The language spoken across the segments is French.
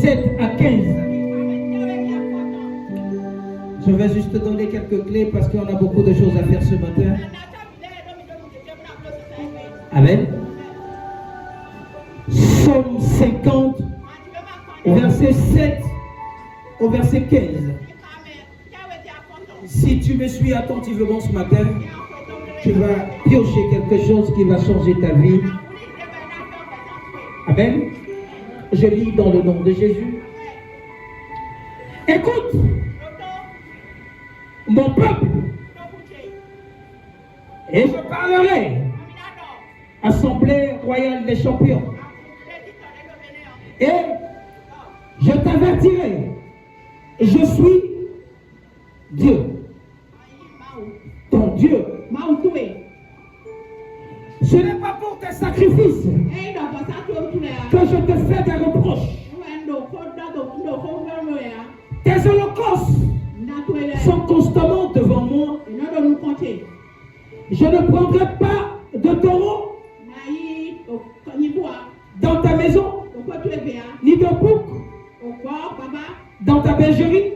7 à 15. Je vais juste te donner quelques clés parce qu'on a beaucoup de choses à faire ce matin. Amen. Psaume 50, verset 7 au verset 15. Si tu me suis attentivement ce matin, tu vas piocher quelque chose qui va changer ta vie. Amen. Je lis dans le nom de Jésus. Écoute, mon peuple, et je parlerai. Assemblée royale des champions. Et je t'avertirai. Je suis Dieu. Ton Dieu. Ce n'est pas pour tes sacrifices que je te fais des reproches. Tes holocaustes sont constamment devant moi. Je ne prendrai pas de taureau dans ta maison, ni de bouc dans ta bergerie,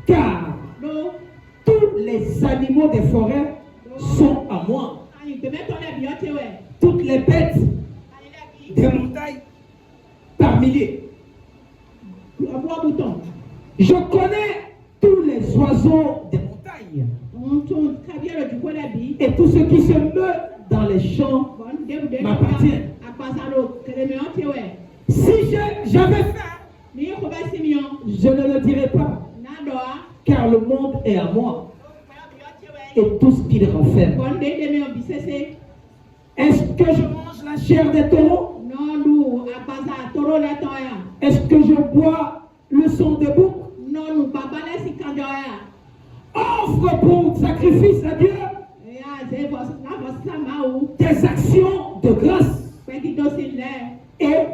car tous les animaux des forêts sont à moi. Toutes les bêtes des montagnes par milliers. Je connais tous les oiseaux des montagnes et tout ce qui se meut dans les champs m'appartient. Si j'avais faim, je ne le dirais pas, car le monde est à moi et tout ce qu'il renferme. Est-ce que je mange la chair des taureaux? Est-ce que je bois le sang des boucs? Offre pour sacrifice à Dieu tes actions de grâce et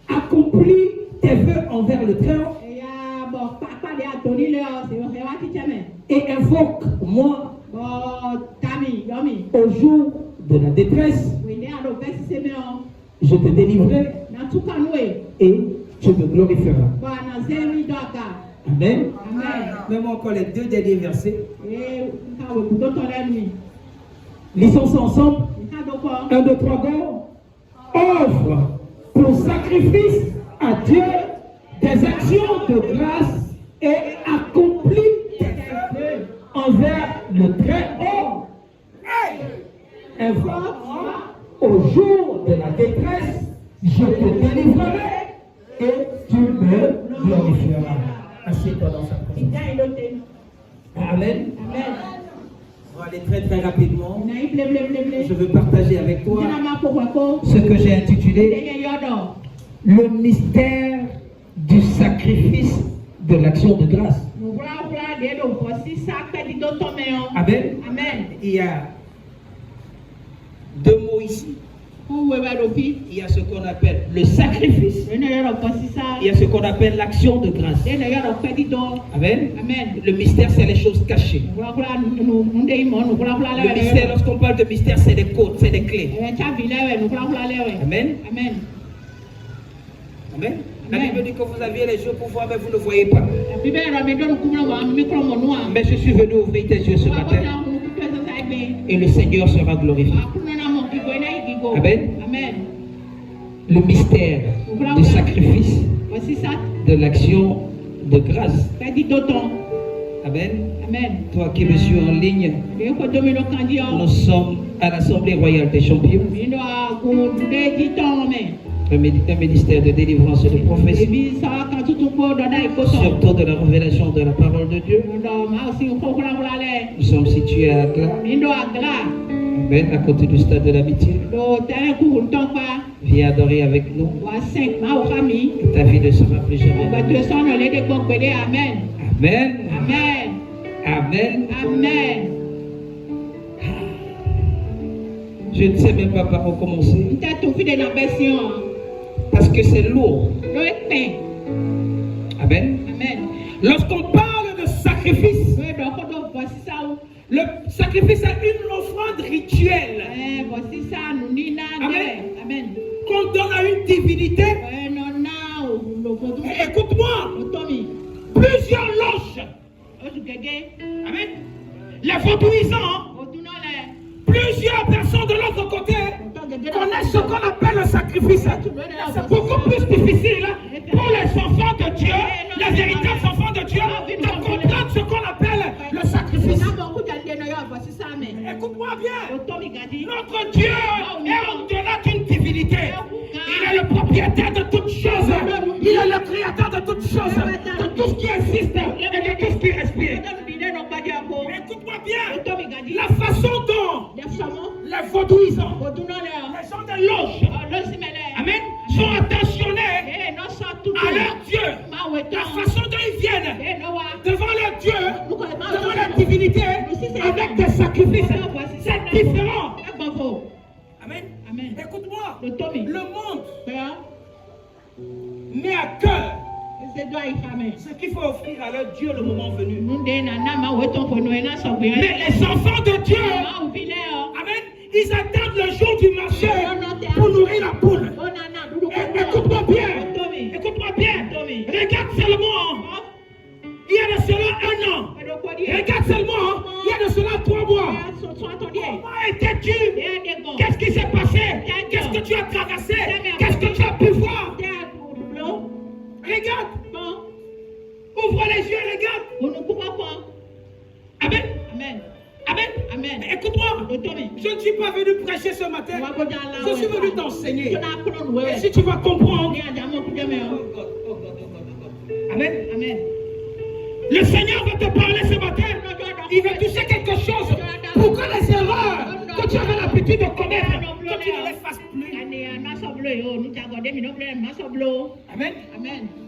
accomplis tes vœux envers le Très-Haut et invoque-moi au jour de la détresse. Je te délivrerai et tu me glorifieras. Amen. Même encore les deux derniers versets. Lisons ça ensemble. 1, 2, 3, go. Offre pour sacrifice à Dieu des actions de grâce et accomplis tes vœux envers le Très-Haut. Invoque-moi au jour de la détresse, je te délivrerai et tu me glorifieras. Assieds-toi dans sa présence. Amen. On va aller très rapidement. Je veux partager avec toi ce que j'ai intitulé le mystère du sacrifice de l'action de grâce. Amen. Il y a deux mots ici. Il y a ce qu'on appelle le sacrifice. Il y a ce qu'on appelle l'action de grâce. Amen. Le mystère, c'est les choses cachées. Le mystère, lorsqu'on parle de mystère, c'est des codes, c'est des clés. Amen. Amen. La Bible dit que vous aviez les yeux pour voir, mais vous ne voyez pas. Mais je suis venu ouvrir tes yeux ce matin. Et le Seigneur sera glorifié. Amen. Le mystère du sacrifice de l'action de grâce. Amen. Toi qui me suis en ligne, nous sommes à l'Assemblée royale des champions. Un ministère de délivrance et de prophétie, surtout de la révélation de la parole de Dieu. Nous sommes situés à Agla, Amen, à côté du stade de l'amitié. Viens adorer avec nous. Et ta vie ne sera plus jamais. Amen. Je ne sais même pas par où commencer. Parce que c'est lourd. Amen. Lorsqu'on parle de sacrifice, le sacrifice est une offrande rituelle. Amen. Qu'on donne à une divinité Amen. Les vaudouisants, plusieurs personnes de l'autre côté connaissent ce qu'on appelle le sacrifice. C'est beaucoup plus difficile pour les enfants de Dieu, les véritables enfants de Dieu, de comprendre ce qu'on appelle le sacrifice. Écoute-moi bien. Notre Dieu est au-delà d'une divinité. Il est le propriétaire de toutes choses. Il est le créateur de toutes choses, de tout ce qui existe et de tout ce qui respire. Écoute-moi bien. La façon dont les vaudouisants, les gens de loge, amen, sont attentionnés à leur Dieu. La façon dont ils viennent devant leur Dieu, devant leur divinité, avec des sacrifices, c'est différent. Amen. Écoute-moi, le monde met à cœur ce qu'il faut offrir à leur Dieu le moment venu. Mais les enfants de Dieu, amen, ils attendent le jour du marché pour nourrir la poule. Écoute-moi bien, regarde seulement, il y a de cela 1 an. Regarde seulement, il y a de cela 3 mois. Comment étais-tu? Qu'est-ce qui s'est passé? Qu'est-ce que tu as traversé? Qu'est-ce que tu as pu voir? Regarde. Ouvre les yeux et regarde. Amen. Écoute-moi. Je ne suis pas venu prêcher ce matin. Je suis venu t'enseigner. Et si tu vas comprendre. Amen. Le Seigneur va te parler ce matin. Il va toucher quelque chose pour que les erreurs que tu avais l'habitude de commettre, que tu ne les fasses plus.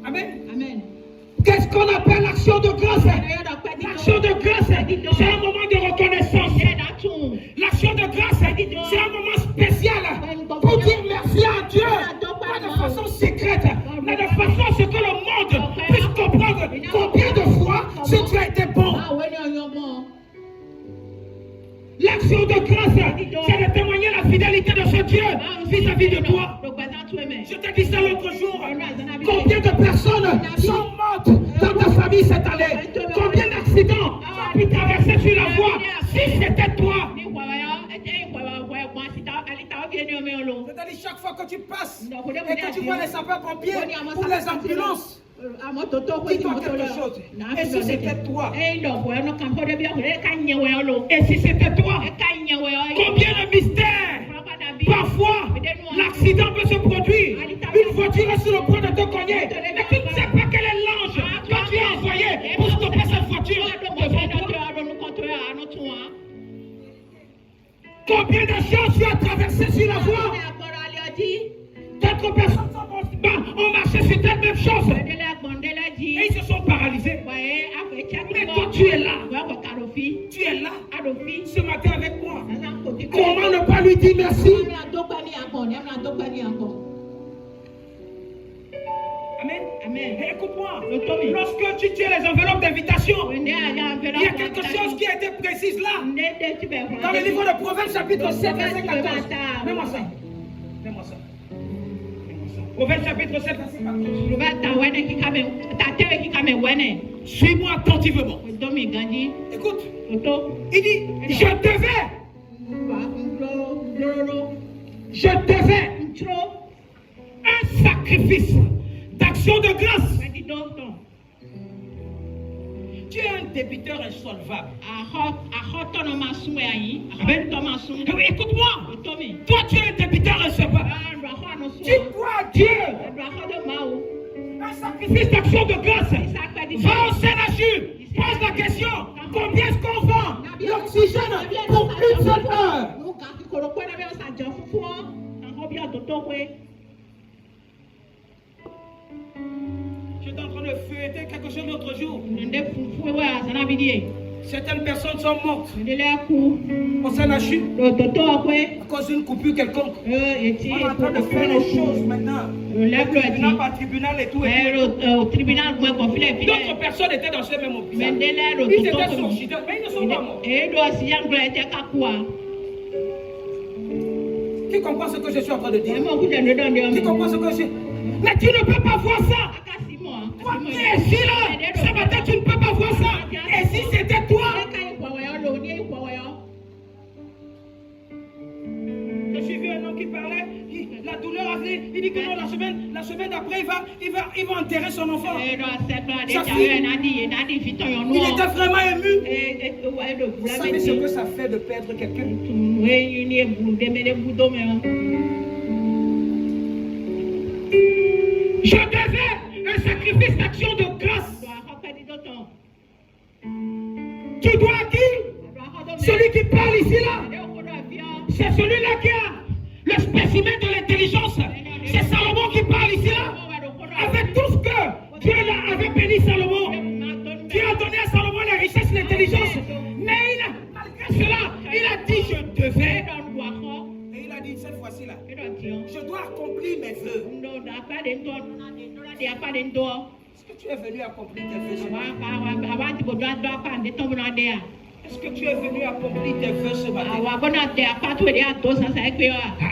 Amen. Qu'est-ce qu'on appelle l'action de grâce? L'action de grâce, c'est un moment de reconnaissance. L'action de grâce, c'est un moment spécial pour dire merci à Dieu, pas de façon secrète, mais de façon à ce que le monde puisse comprendre combien de fois ce Dieu a été bon. L'action de grâce, c'est de témoigner la fidélité de ce Dieu vis-à-vis de toi. Je te dis ça l'autre jour. Combien de personnes sont mortes dans ta famille cette année? Combien d'accidents ont pu traverser sur la voie? Si c'était toi. C'est-à-dire chaque fois que tu passes et que tu vois les sapeurs-pompiers ou les ambulances, dis-toi quelque chose. Et si c'était toi? Et si c'était toi? Combien de mystères? Parfois, l'accident peut se produire. Une voiture est sur le point de te cogner. Mais tu ne sais pas quel est l'ange que tu as envoyé pour stopper cette voiture devant toi. Combien de choses tu as traversé sur la voie? D'autres personnes ont marché sur cette même chose. Et ils se sont paralysés. Mais toi, tu es là. Tu es là. Ce matin avec moi. Comment ne pas lui dire merci? Amen. Écoute-moi. Lorsque tu tiens les enveloppes d'invitation, il y a quelque chose qui a été précise là. Dans le livre de Proverbes chapitre 7, verset 14. Mets-moi ça. Proverbes chapitre 7, verset 14. Suis-moi attentivement. Écoute. Il dit, je devais un sacrifice d'action de grâce. Tu es un débiteur insolvable. Écoute-moi. Toi, tu es un débiteur insolvable. Tu crois à Dieu. Un sacrifice d'action de grâce. Va au CNHU. Pose la question. Combien est-ce qu'on vend l'oxygène pour une seule heure? J'étais en train de feuilleter quelque chose l'autre jour. Certaines personnes sont mortes au CNHU à cause d'une coupure quelconque. On est en train de faire les choses maintenant. Tribunal par tribunal et tout. D'autres personnes étaient dans ce même hôpital. Ils étaient sourds, mais ils ne sont pas morts. Qui comprend ce que je suis en train de dire? Qui comprend ce que je suis? Mais tu ne peux pas voir ça. Toi qui es ici là, ce matin tu ne peux pas voir ça. Et si donné, il dit que non, la semaine d'après, il va enterrer son enfant. Sa fille, il était vraiment ému. Vous savez ce que ça fait de perdre quelqu'un? Je devais un sacrifice d'action de grâce. Tu dois à qui? Celui qui parle ici là. C'est celui-là qui a le spécimen de l'intelligence. C'est Salomon qui parle ici là. Avec tout ce que Dieu avait béni Salomon. Dieu a donné à Salomon la richesse, l'intelligence. Mais malgré cela, il a dit je devais. Et il a dit cette fois-ci là, je dois accomplir mes vœux. Est-ce que tu es venu accomplir tes vœux ce matin? Est-ce que tu es venu accomplir tes vœux ce matin?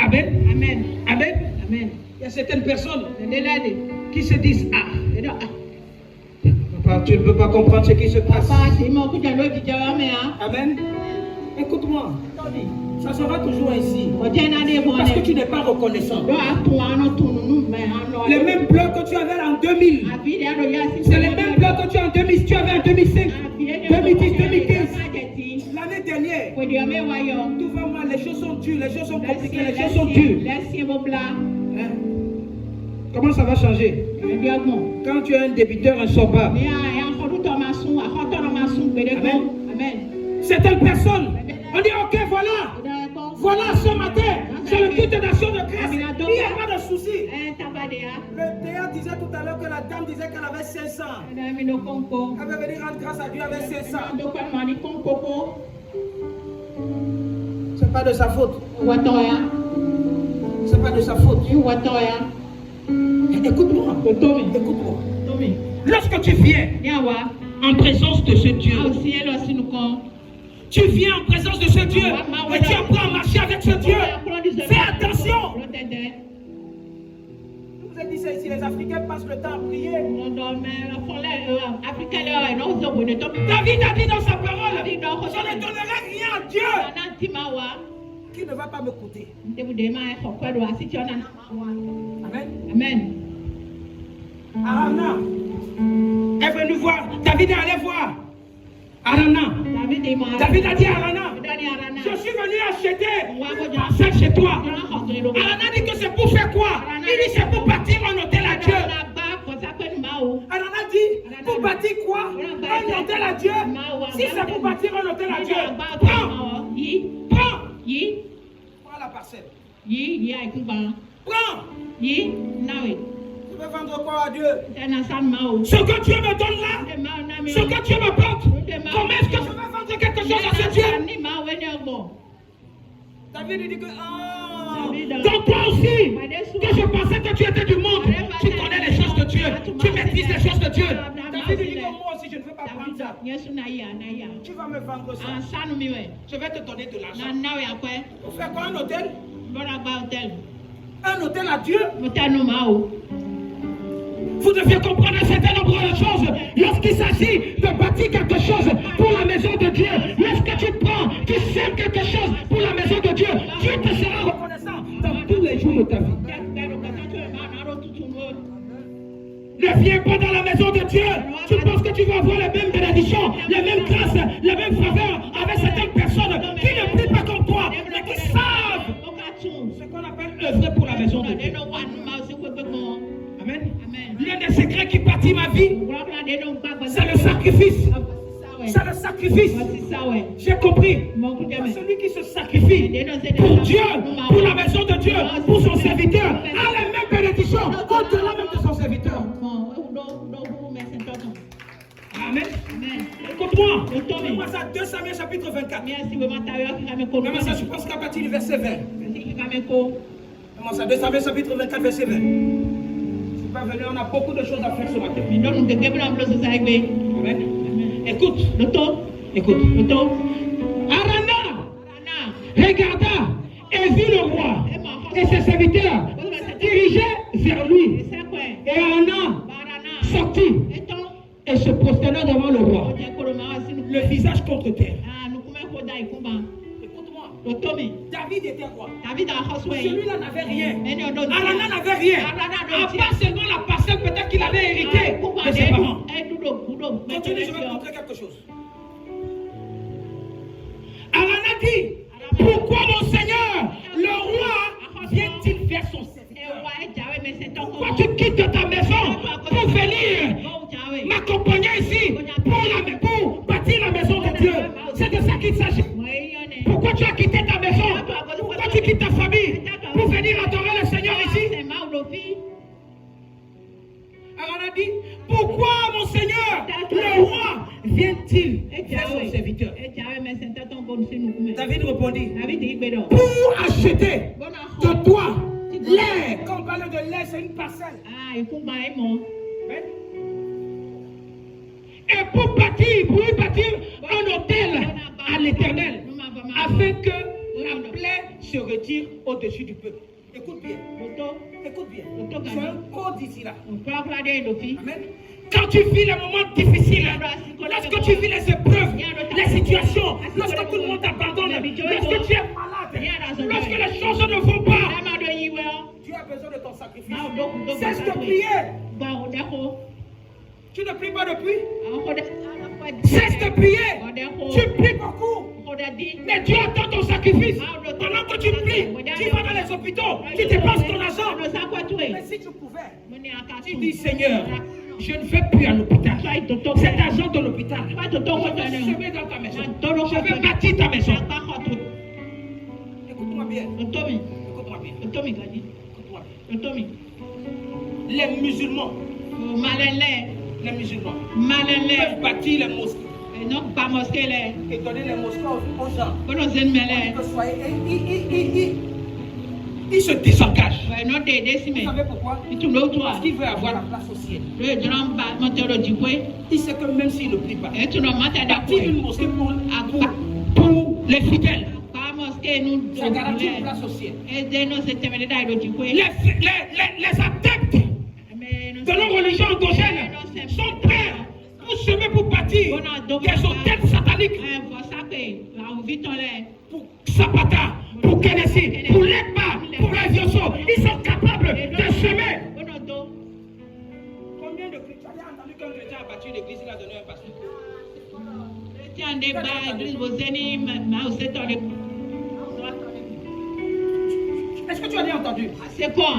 Amen. Amen. Amen. Amen. Il y a certaines personnes qui se disent Papa, tu ne peux pas comprendre ce qui se passe. Amen. Écoute-moi. Ça sera toujours ainsi. Parce que tu n'es pas reconnaissant. Les mêmes pleurs que tu avais en 2000. C'est les mêmes pleurs que tu as en 2000. Tu avais en 2005, 2010, 2015. L'année dernière. Tout va mal. Les choses sont dures. Les choses sont compliquées. Les choses sont dures. Hein? Comment ça va changer? Quand tu es un débiteur insolvable. Amen. Certaines personnes, on dit ok, voilà ce matin, c'est le culte d'action de grâce. Il n'y a pas de souci. Le théâtre disait tout à l'heure que la dame disait qu'elle avait 500. Elle veut venir rendre grâce à Dieu avec 500. C'est pas de sa faute. C'est pas de sa faute. Écoute-moi. Écoute-moi. Lorsque tu viens en présence de ce Dieu, tu viens en présence de ce Dieu et tu apprends à marcher avec ce Dieu. Fais attention. Je vous ai dit ça ici, les Africains passent le temps à prier. David a dit dans sa parole, je ne donnerai rien à Dieu qui ne va pas me coûter. Amen. Amen. Arana est venu voir, David est allé voir Arana. David a dit à Arana, je suis venu acheter une parcelle chez toi. Arana dit que c'est pour faire quoi? Il dit c'est pour bâtir un hôtel à Dieu. Arana dit, pour bâtir quoi? Un hôtel à Dieu. Si c'est pour bâtir un hôtel à Dieu, prends la parcelle. Prends. Tu veux vendre quoi à Dieu? Ce que Dieu me donne là, ce que Dieu me porte, comment est-ce que je vais vendre quelque chose à ce Dieu? David dit que, donc toi aussi, que je pensais que tu étais du monde, tu connais les choses de Dieu, tu maîtrises les choses de Dieu. David dit que moi aussi je ne veux pas prendre ça. Tu vas me vendre ça. Je vais te donner de l'argent. Pour faire quoi, un hôtel? Un hôtel à Dieu? Vous deviez comprendre un certain nombre de choses. Lorsqu'il s'agit de bâtir quelque chose pour la maison de Dieu, lorsque tu prends, tu sèmes quelque chose pour la maison de Dieu, Dieu te sera reconnaissant dans tous les jours de ta vie. Ne viens pas dans la maison de Dieu. Tu penses que tu vas avoir les mêmes bénédictions, les mêmes grâces, les mêmes faveurs avec certaines personnes qui ne prient pas comme toi, mais qui savent ce qu'on appelle œuvrer pour la maison de Dieu. Amen. L'un des secrets qui bâtit ma vie, c'est le sacrifice. C'est le sacrifice. J'ai compris. Celui qui se sacrifie pour Dieu, pour la maison de Dieu, pour son serviteur, a les mêmes bénédictions au-delà même de son serviteur. Amen. Écoute-moi. Donne-moi ça, 2 Samuel chapitre 24. Donne-moi ça, je pense qu'à partir du verset 20. Donne-moi ça, 2 Samuel chapitre 24, verset 20. On a beaucoup de choses à faire ce matin. Amen. Écoute. Arana regarda et vit le roi et ses serviteurs dirigeaient vers lui. Et Arana sortit et se prosterna devant le roi, le visage contre terre. Écoute-moi. David était roi. David Celui-là n'avait rien. Arana n'avait rien. À part seulement la parcelle peut-être qu'il avait hérité de ses parents. Continue, je vais te montrer quelque chose. Arana dit, pourquoi mon Seigneur, le roi, vient-il faire son serviteur? Pourquoi tu quittes ta maison pour venir m'accompagner ici pour bâtir la maison de Dieu? C'est de ça qu'il s'agit. Pourquoi tu as quitté ta maison? Pourquoi tu quittes ta famille pour venir adorer le Seigneur ici? Arana dit, pourquoi mon Seigneur, le roi, vient-il faire son serviteur? David répondit, pour acheter de toi l'air. Quand on parle de l'air, c'est une parcelle. Et pour y bâtir un hôtel à l'Éternel, afin que la plaie se retire au-dessus du peuple. Écoute bien. Écoute bien. C'est un code ici là. Amen. Quand tu vis les moments difficiles, lorsque tu vis les épreuves, les situations, lorsque tout le monde t'abandonne, lorsque tu es malade, lorsque les choses ne vont pas, tu as besoin de ton sacrifice. Cesse de prier. Tu ne pries pas depuis? Cesse de prier. Tu pries beaucoup. Mais Dieu attend ton sacrifice. Pendant que tu pries, tu vas dans les hôpitaux, tu dépenses ton argent. Mais si tu pouvais, tu dis Seigneur, je ne vais plus à l'hôpital. Cet argent de l'hôpital, je vais semer dans ta maison. Je vais bâtir ta maison. Écoute-moi bien. Écoute-moi bien. Écoute-moi bien. Les musulmans peuvent bâtir les mosquées. Et donner les mosquées aux gens. Il se désengage. Vous savez pourquoi? Parce qu'il veut avoir la place au ciel. Il sait que même s'il ne prie pas, bâtir une mosquée pour les fidèles, ça garantit une place au ciel. Les adeptes de nos religions endogènes sont prêts pour semer, pour bâtir des hôtels sataniques. Pour Zapata, pour Kennedy, pour Lekba, pour Evioso, ils sont capables de semer. Combien de chrétiens? J'ai entendu qu'un chrétien a battu l'église, il a donné un pasteur. Est-ce que tu as entendu? C'est quoi?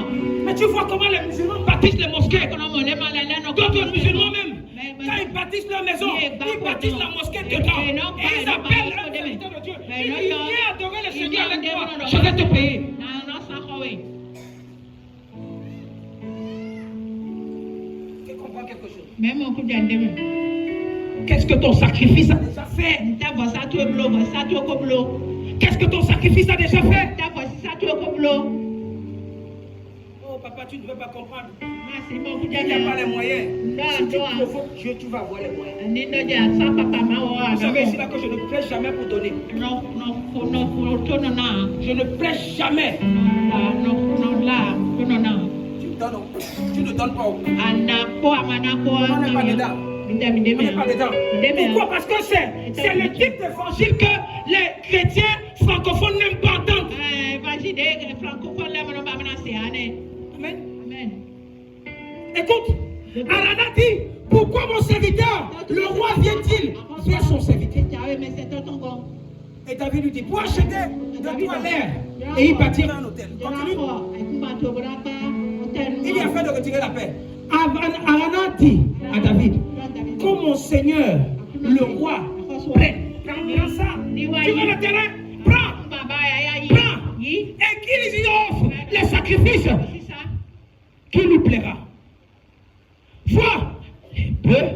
Mais tu vois comment les musulmans bâtissent les mosquées. D'autres musulmans même, quand ils bâtissent leur maison, ils bâtissent la mosquée dedans. Et ils appellent un serviteur de Dieu. Ils disent, viens adorer le Seigneur avec moi, je vais te payer. Tu comprends quelque chose? Qu'est-ce que ton sacrifice a déjà fait? Qu'est-ce que ton sacrifice a déjà fait? Oh papa, tu ne veux pas comprendre. Il n'y a pas les moyens. Si tu provoques Dieu, tu vas avoir les moyens. Vous savez ici là que je ne prêche jamais pour donner. Je ne prêche jamais. Tu ne donnes pas au coup. On n'est pas dedans. On n'est pas dedans. Pourquoi? Parce que c'est le type d'évangile que les chrétiens francophones n'aiment pas entendre. Amen. Écoute, Arana dit, pourquoi mon serviteur, le roi vient-il faire son serviteur? Et David lui dit, pour acheter de toi l'air et y bâtir un hôtel. Continue. Il est afin de retirer la paix. Arana dit à David, comme mon Seigneur, le roi, prends ça. Tu veux le terrain? Prends. Et qu'il y offre les sacrifices qui lui plaira. Vois, les bœufs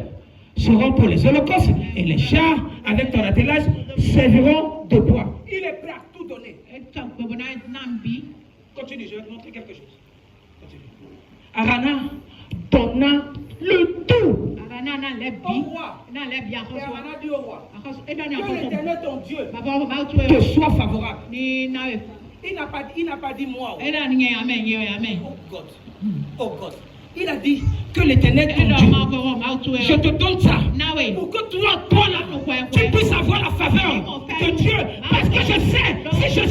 seront pour les holocaustes et les chars avec ton attelage serviront de bois. Il est prêt à tout donner. Continue, je vais te montrer quelque chose. Continue. Arana donna le tout au roi. Et Arana dit au roi, que l'Éternel ton Dieu te soit favorable. Il n'a pas dit moi. Oh God. Il a dit que l'Éternel ton Dieu, je te donne ça pour que toi là, tu puisses avoir la faveur de Dieu. Parce que je sais, si je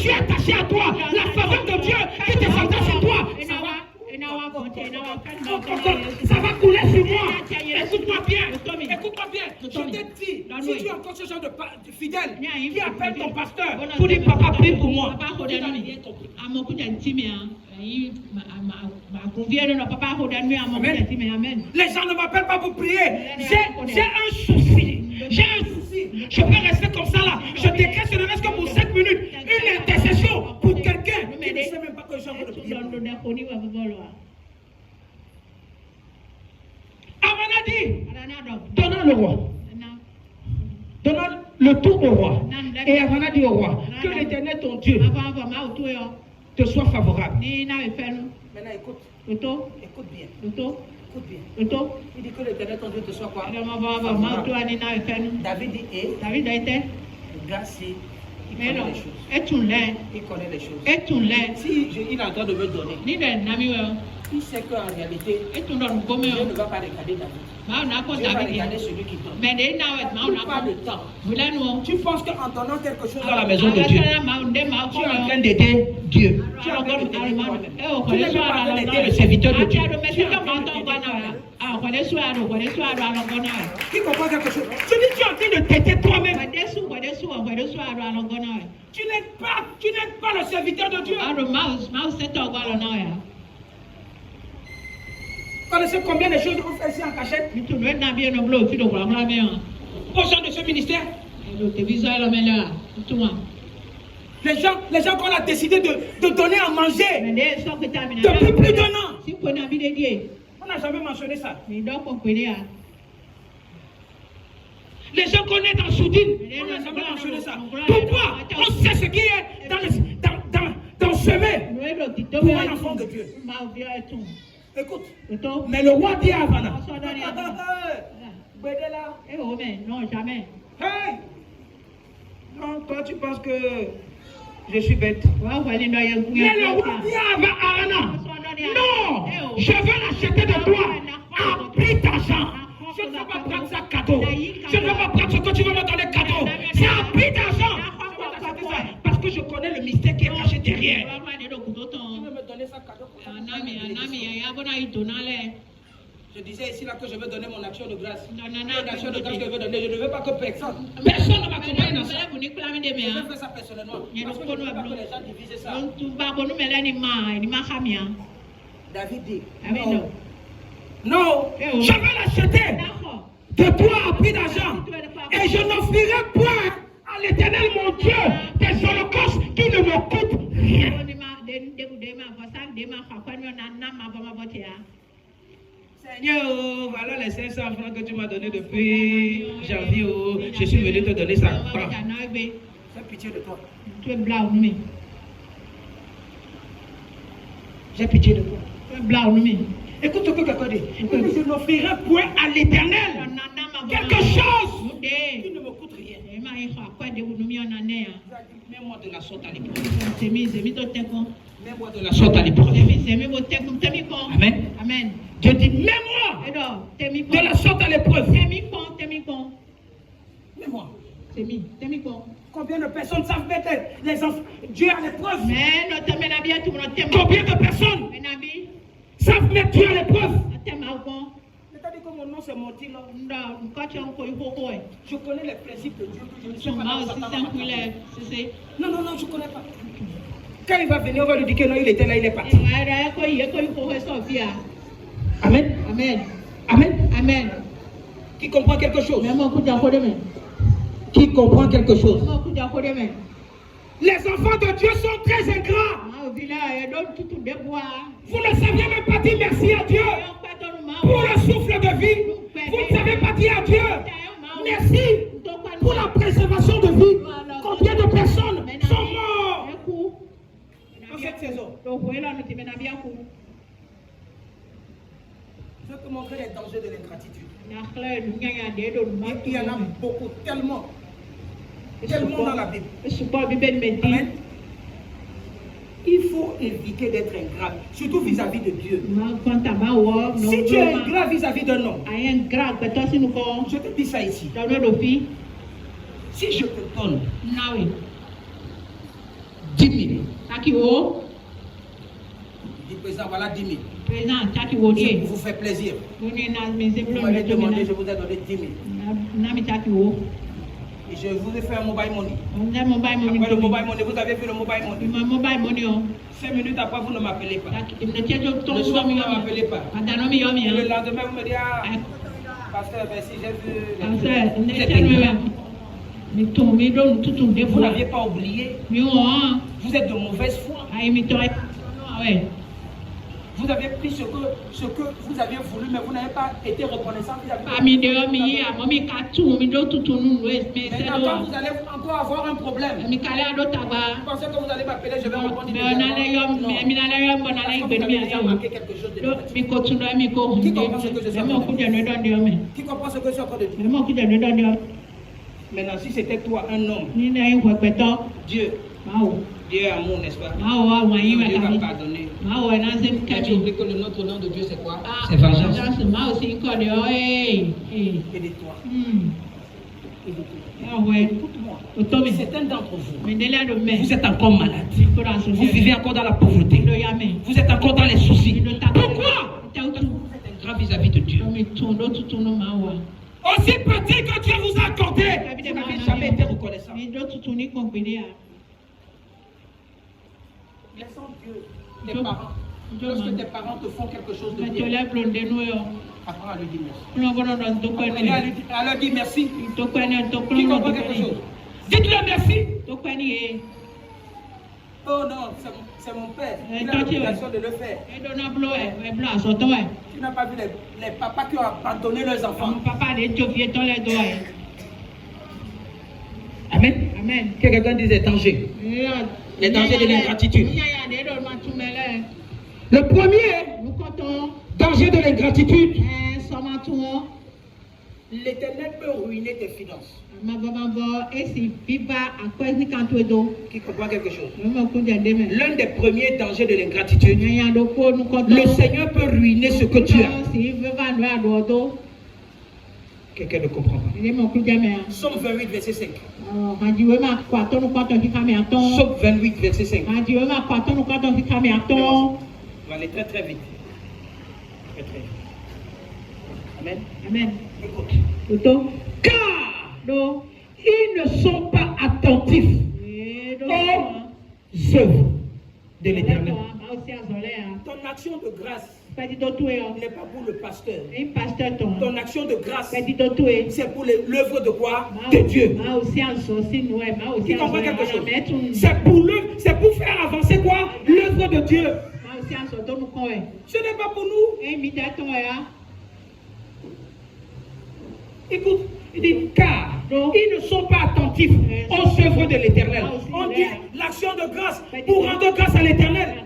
encore ce genre de fidèle qui appelle ton pasteur pour dire papa prie pour moi. Tu n'as rien compris. Amen. Les gens ne m'appellent pas pour prier. J'ai un souci. Je peux rester comme ça là. Je décrète ce ne reste que pour 5 minutes. Une intercession pour quelqu'un qui ne sait même pas que je suis en train de prier. Avant a dit, donnons le roi. Donnons le tout au roi. Et Avant a dit au roi, que l'Éternel ton Dieu te soit favorable. Maintenant écoute. Écoute bien. Écoute bien. Il dit que l'Éternel ton Dieu te soit quoi? David dit, grâce, il connaît les choses. Si il est en train de me donner, il sait qu'en réalité, Dieu ne va pas regarder David. Dieu va regarder celui qui donne. Il pas de temps. Tu penses qu'en donnant quelque chose dans la maison de Dieu, tu es en train d'aider Dieu. Tu es en train d'aider toi-même. Tu n'es pas en train d'aider le serviteur de Dieu. Qui comprend quelque chose? Tu dis tu es en train de t'aider toi-même. Tu n'aides pas le serviteur de Dieu. Vous connaissez combien de choses vous faites ici en cachette? Aux gens de ce ministère? Les gens qu'on a décidé de donner à manger depuis plus d'un an. On n'a jamais mentionné ça. Les gens qu'on est dans Soudine, on n'a jamais mentionné ça. Pourquoi? On sait ce qui est dans semer pour un enfant de Dieu. Écoute, mais le roi dit à Havana, non, jamais. Hey! Non, toi tu penses que je suis bête. Mais le roi dit à Havana, non, je veux l'acheter de toi à prix d'argent. Je ne veux pas prendre ça cadeau. Je ne veux pas prendre ce que tu veux me donner cadeau. C'est à prix d'argent. Parce que je connais le mystère qui est caché derrière. Tu veux me donner ça cadeau pour ça? Je disais ici là que je veux donner mon action de grâce. Une action de grâce que je veux donner. Je ne veux pas que personne ne m'accompagne dans ça. Je veux faire ça personnellement. Parce que je ne veux pas que les gens divisent ça. David dit, non, je veux l'acheter de toi à prix d'argent. Et je n'offrirai point à l'Éternel mon Dieu des holocaustes qui ne me coûtent rien. Seigneur, voilà les 500 francs que tu m'as donné depuis janvier. Je suis venu te donner ça. Fais pitié de toi. J'ai pitié de toi. Écoute ce que quelqu'un dit. Je n'offrirai point à l'Éternel quelque chose qui ne me coûte rien. Mets-moi de la sorte à l'épreuve. Mets-moi de la sorte à l'épreuve. Amen. Dieu dit, mets-moi de la sorte à l'épreuve. Mets-moi. Combien de personnes savent mettre les enfants Dieu à l'épreuve? Combien de personnes savent mettre Dieu à l'épreuve? C'est-à-dire que mon nom c'est Monty là. Je connais les principes de Dieu. Je ne sais pas. Non, je ne connais pas. Quand il va venir, on va lui dire que non, il était là, il est parti. Amen. Qui comprend quelque chose? Qui comprend quelque chose? Les enfants de Dieu sont très ingrats. Vous ne saviez même pas dire merci à Dieu pour le souffle de vie. Vous ne savez pas dire à Dieu merci pour la préservation de vie. Combien de personnes sont mortes dans cette saison? Je veux te montrer les dangers de l'ingratitude. Il y en a beaucoup, tellement dans la Bible. Amen. Il faut éviter d'être ingrat, surtout vis-à-vis de Dieu. Si tu es ingrat vis-à-vis d'un homme, je te dis ça ici. Si je te donne 10 000, dis président, voilà 10 000. C'est pour vous faire plaisir. Vous m'avez demandé, je vous ai donné 10 000. Je vous ai fait un mobile money. Après le mobile money, vous avez vu le mobile money. 5 minutes après, vous ne m'appelez pas. Le soir, vous ne m'appelez pas. Le lendemain, vous me dites, ah, pasteur, merci, j'ai vu. Vous n'aviez pas oublié. Vous êtes de mauvaise foi. Vous avez pris ce que vous aviez voulu, mais vous n'avez pas été reconnaissant. Maintenant, quand vous allez encore avoir un problème, vous pensez que vous allez m'appeler, je vais répondre immédiatement. Non. Parce que vous avez remarqué quelque chose de négatif. Qui comprend ce que je suis en train de dire? Qui comprend ce que je suis en train de dire? Maintenant, si c'était toi, un homme, Dieu est amour, n'est-ce pas? Dieu va pardonner. Mais tu oublies que notre nom de Dieu, c'est quoi? C'est vengeance. Aide-toi. Écoute-moi. Certains d'entre vous, vous êtes encore malade. Vous vivez encore dans la pauvreté. Vous êtes encore dans les soucis. Pourquoi? Vous êtes ingrat vis-à-vis de Dieu. Aussi petit que Dieu vous a accordé, vous n'avez jamais été reconnaissant. Laissons Dieu, tes parents. Lorsque tes parents te font quelque chose de bien, apprends à lui dire merci. Apprenez à leur dire merci. Qui comprend quelque chose? Dites-le merci. Oh non, c'est mon père. Il a l'obligation de le faire. Tu n'as pas vu les papas qui ont abandonné leurs enfants. Amen. Amen. Que quelqu'un dise les dangers. Les dangers de l'ingratitude. Le premier danger de l'ingratitude, l'Éternel peut ruiner tes finances. Qui comprend quelque chose? L'un des premiers dangers de l'ingratitude, le Seigneur peut ruiner ce que tu as. Quelqu'un ne comprend pas. Somme 28, verset 5. Somme 28, verset 5. On va aller très très vite. Très très vite. Amen. Amen. Écoute. Car ils ne sont pas attentifs aux œuvres de l'Éternel. Ton action de grâce n'est pas pour le pasteur. Ton action de grâce, c'est pour l'œuvre de quoi? De Dieu. Qui comprend quelque chose? C'est pour faire avancer quoi? L'œuvre de Dieu. Ce n'est pas pour nous. Écoute, il dit car ils ne sont pas attentifs aux œuvres de l'Éternel. On dit l'action de grâce pour rendre grâce à l'Éternel.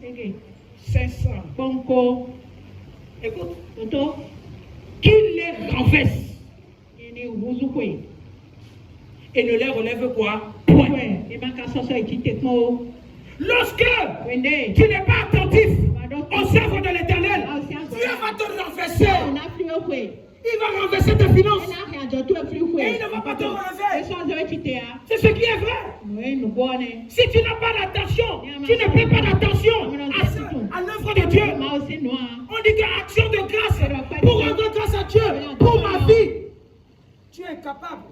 Okay. 500. Écoute. Qu'il les renverse. Et ne les relève quoi? Point. Lorsque tu n'es pas attentif aux œuvres de l'Éternel, Dieu va te renverser. Il va renverser tes finances. Et il ne va pas te renverser. C'est ce qui est vrai. Si tu n'as pas d'attention, tu ne paies pas d'attention à l'œuvre de Dieu. On dit que action de grâce pour rendre grâce à Dieu pour ma vie. Tu es capable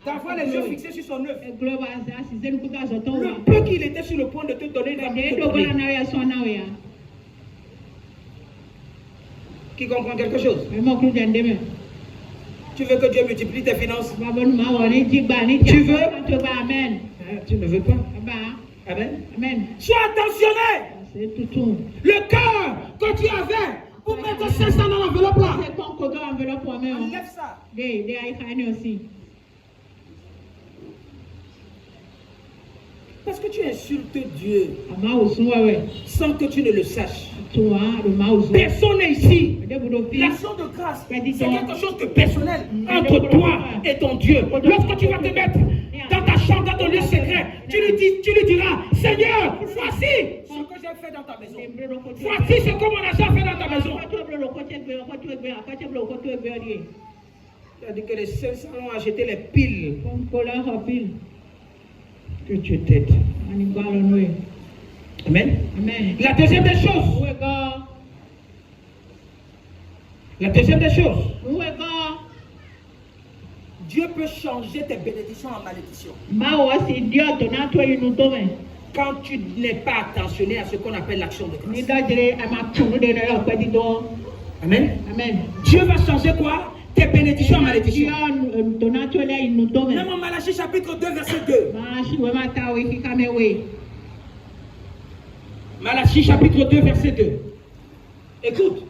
d'avoir les yeux fixés sur son œuvre. Le peu qu'il était sur le point de te donner, il va te donner. Qui comprend quelque chose? Tu veux que Dieu multiplie tes finances? Tu veux? Amen. Tu ne veux pas? Amen. Amen. Sois attentionné. Le cœur que tu avais pour mettre 500 dans l'enveloppe là. Enlève ça. Parce que tu insultes Dieu sans que tu ne le saches. Personne n'est ici. L'action de grâce, c'est quelque chose de personnel entre toi et ton Dieu. Lorsque tu vas te mettre dans ta chambre, dans ton lieu secret, tu lui diras, Seigneur, voici ce que j'ai fait dans ta maison. Voici ce que mon agent a fait dans ta maison. Tu as dit que les 500 ont acheté les piles. Que Dieu t'aide. Amen. Amen. La deuxième des choses. Dieu peut changer tes bénédictions en malédictions. Quand tu n'es pas attentionné à ce qu'on appelle l'action de grâce. Amen. Amen. Dieu va changer quoi? Tes bénédictions en malédictions. Même en Malachie chapitre 2 verset 2. Malachie chapitre 2 verset 2. Écoute.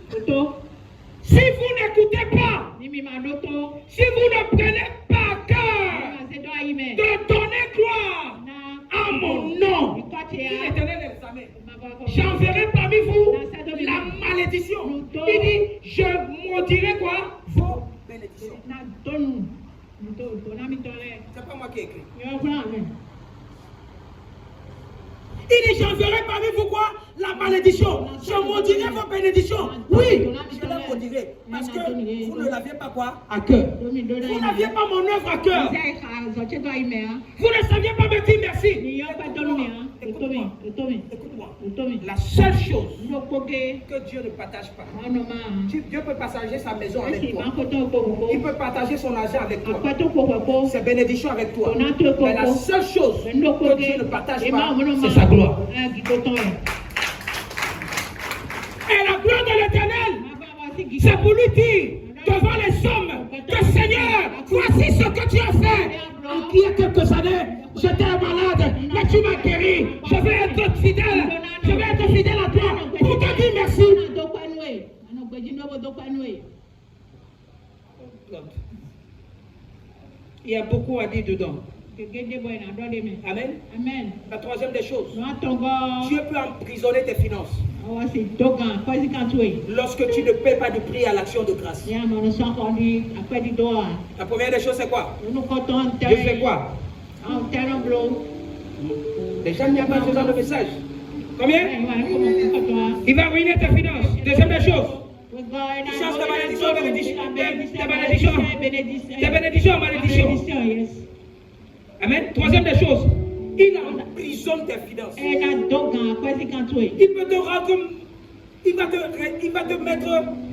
Si vous n'écoutez pas, si vous ne prenez pas à cœur de donner gloire à mon nom, j'enverrai parmi vous la malédiction. Il dit, je maudirai quoi? Vos bénédictions. C'est pas moi qui ai écrit. Il dit, j'enverrai parmi vous quoi? La malédiction. Je maudirai vos bénédictions. Oui, je la maudirai. Parce que vous ne l'aviez pas quoi? À cœur. Vous n'aviez pas mon œuvre à cœur. Vous ne saviez pas me dire merci. Écoute-moi. La seule chose que Dieu ne partage pas. Dieu peut partager sa maison avec toi. Il peut partager son argent avec toi. Ses bénédictions avec toi. Mais la seule chose que Dieu ne partage pas, c'est sa gloire. Et la gloire de l'Éternel, c'est pour lui dire devant les hommes que Seigneur, voici ce que tu as fait. Il y a quelques années, j'étais malade, mais tu m'as guéri. Je vais être fidèle. Je vais être fidèle à toi pour te dire merci. Il y a beaucoup à dire dedans. Amen. Amen. La troisième des choses, Dieu peut emprisonner tes finances. Lorsque tu ne paies pas de prix à l'action de grâce. La première des choses, c'est quoi? Dieu fait quoi? Déjà, il n'y a pas ce genre de message. Combien? Il va ruiner tes finances. Deuxième des choses. Il change ta malédiction en bénédiction. Tes bénédictions en malédiction. Amen. Troisième des choses. Il emprisonne tes finances. Il peut te rendre comme. Il va te mettre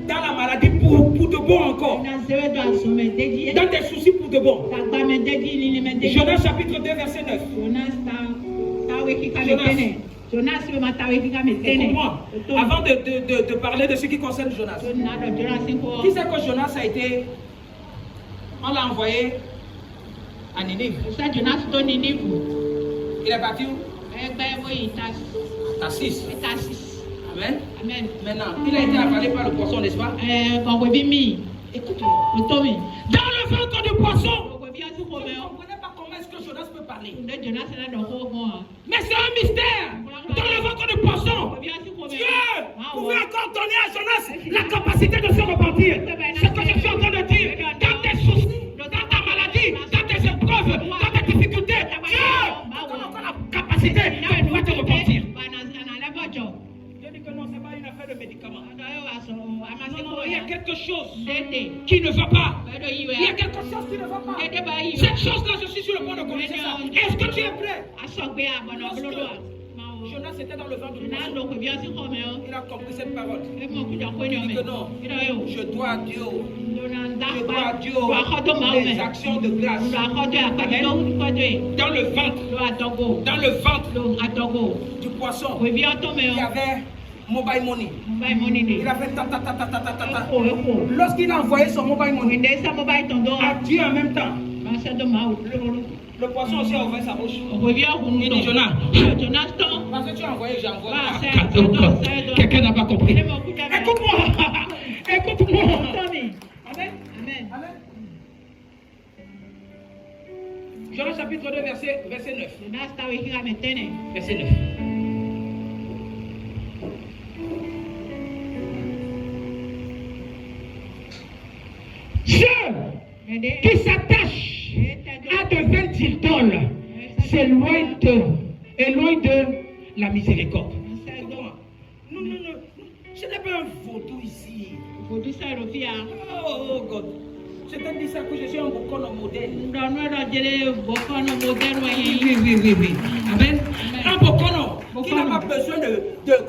dans la maladie pour de bon encore. Dans tes soucis pour de bon. Jonas chapitre 2 verset 9. Jonas. Écoute-moi, avant de parler de ce qui concerne Jonas. Qui c'est que Jonas a été. On l'a envoyé à Ninive. Il est parti où? Tarsis. Amen. Maintenant, il a été avalé par le poisson, n'est-ce pas? Écoute-moi. Dans le ventre du poisson, vous ne comprenez pas comment est-ce que Jonas peut parler. Mais c'est un mystère. Dans le ventre du poisson, Dieu pouvait encore donner à Jonas la capacité de se repentir. Ce que je suis en train de dire, dans tes soucis, dans ta maladie, dans tes épreuves, dans tes difficultés, Dieu a encore la capacité de pouvoir te repentir. Je dis que non, ce n'est pas une affaire de médicaments. Non, il y a quelque chose qui ne va pas. Il y a quelque chose qui ne va pas. Cette chose-là, je suis sur le point de connaître ça. Est-ce que tu es prêt? Jonas était dans le ventre du poisson. Il a compris cette parole. Il dit que non, je dois à Dieu. Je dois à Dieu des actions de grâce. Dans le ventre du poisson, il y avait mobile money. Il a fait ta. Lorsqu'il a envoyé son mobile money à Dieu en même temps, le poisson aussi a ouvert sa bouche. Il dit Jonas, parce que tu as envoyé, j'ai envoyé. Quelqu'un n'a pas compris. Écoute-moi. Amen. Jonas chapitre 2 verset 9. Verset 9. Ceux qui s'attachent à de vaines idoles s'éloignent de la miséricorde. Non. Ce n'est pas un vaudou ici. Oh God. Je te dis ça que je suis un bocono modèle. Oui. Amen. Un bocono qui n'a pas besoin de un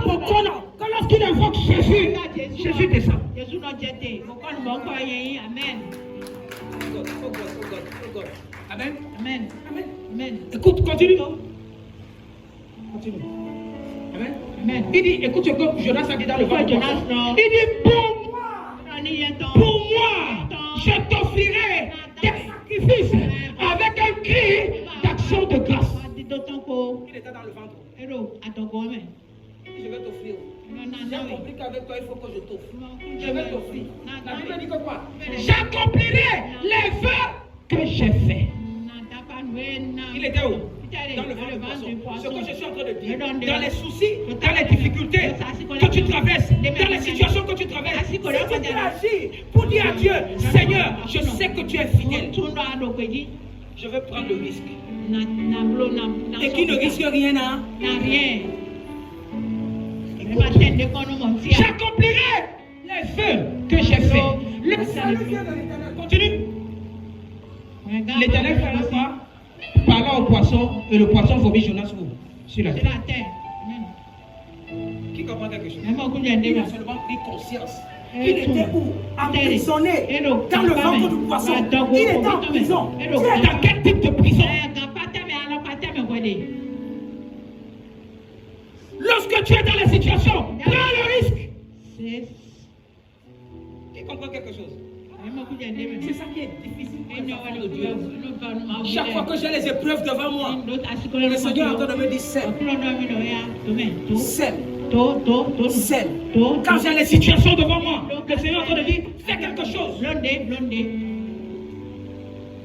bocono que lorsqu'il invoque Jésus descend. Amen. Oh God. Amen. Amen. Amen. Écoute, continue. Amen. Amen. Il dit, écoute ce que Jonas a dit dans le ventre du poisson. Il dit, pour moi, je t'offrirai des sacrifices avec un cri d'action de grâce. Il était dans le ventre. Je vais t'offrir. J'ai compris qu'avec toi, il faut que je t'offre. Je vais t'offrir. La Bible dit que quoi? J'accomplirai les vœux que j'ai faits. Il était où? Dans le ventre du poisson. Ce que je suis en train de dire, dans les soucis, dans les difficultés que tu traverses, dans les situations que tu traverses, si tu agis pour dire à Dieu, Seigneur, je sais que tu es fidèle, je vais prendre le risque. Et qui ne risque rien, hein? Rien. J'accomplirai les vœux que j'ai faits. Le salut vient de l'Éternel. Continue. L'Éternel fera quoi? Parla au poisson et le poisson vomit Jonas sur la terre. Qui comprend quelque chose? Il a seulement pris conscience. Il était où? Emprisonné dans le ventre du poisson. Il était en prison. Tu es dans quel type de prison? Lorsque tu es dans la situation, prends le risque. Qui comprend quelque chose? C'est ça qui est difficile pour les enfants de Dieu. Chaque fois que j'ai les épreuves devant moi, le Seigneur est en train de me dire sème. Sème. Quand j'ai les situations devant moi, le Seigneur est en train de dire fais quelque chose.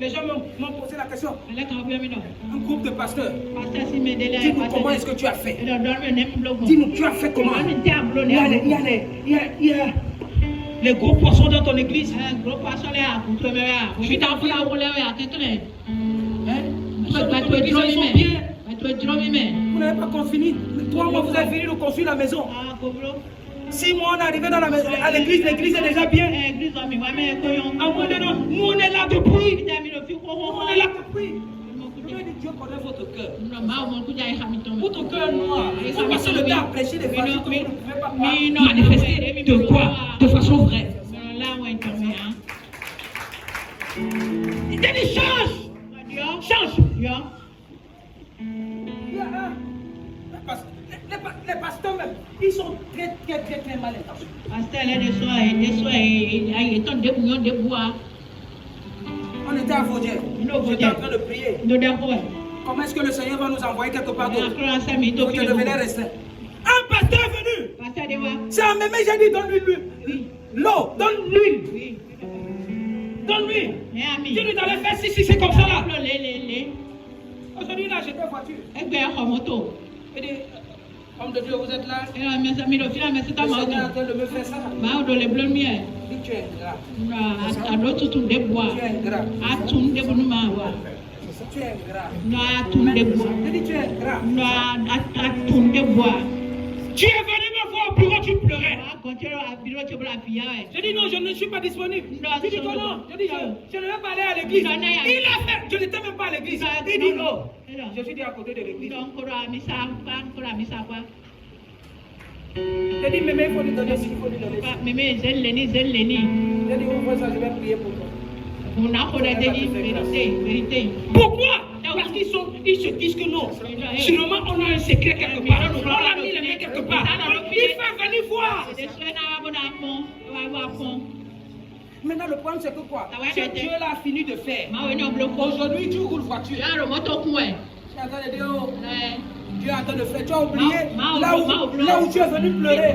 Les gens m'ont posé la question. Un groupe de pasteurs. Dis-nous comment est-ce que tu as fait. Dis-nous, tu as fait comment. Il y a les gros poissons dans ton église. Je suis dans vous n'avez pas confini. 3 mois, vous avez fini de construire la maison. 6 mois, on est arrivé dans la maison, à l'église est déjà bien. En moins d'un an, nous on est là depuis. On est là depuis. Dieu connaît votre cœur. Votre cœur noir. Vous passez le temps à prêcher des façons que vous ne pouvez pas manifester. De quoi? De façon vraie. Il dit change. Les pasteurs même, ils sont très mal intentionnés. On était à Faudière. J'étais en train de prier. Comment est-ce que le Seigneur va nous envoyer quelque part d'autre? Donc je devenais rester. Un pasteur est venu. C'est un mémé, j'ai dit donne-lui l'eau, donne l'huile. Donne-lui. Tu lui dans les fesses, si c'est comme ça là. Aujourd'hui, là, j'étais en voiture. Il dit, homme de Dieu, vous êtes là. Le Seigneur est en train de me faire ça. Il dit, tu es ingrat. Tu es ingrat. Tu es ingrat. Tu es venu me voir au bureau, tu pleurais. Je dis non, je ne suis pas disponible. Tu dis que non. Je dis je ne vais pas aller à l'église. Il a fait, je n'étais même pas à l'église. Il dit non. Je suis dit à côté de l'église. Je dis mais il faut lui donner ce qu'il faut lui donner. Je dis ouvre ça, je vais prier pour toi. Pourquoi? Parce qu'ils se disent que non. Sûrement on a un secret quelque part. On a mis le nez quelque part. Il fait venir voir. Maintenant le problème c'est que quoi? Ce que Dieu l'a fini de faire. Aujourd'hui tu roules voiture. Je suis en train de dire oh, Dieu est en train de faire. Tu as oublié là où tu es venu pleurer.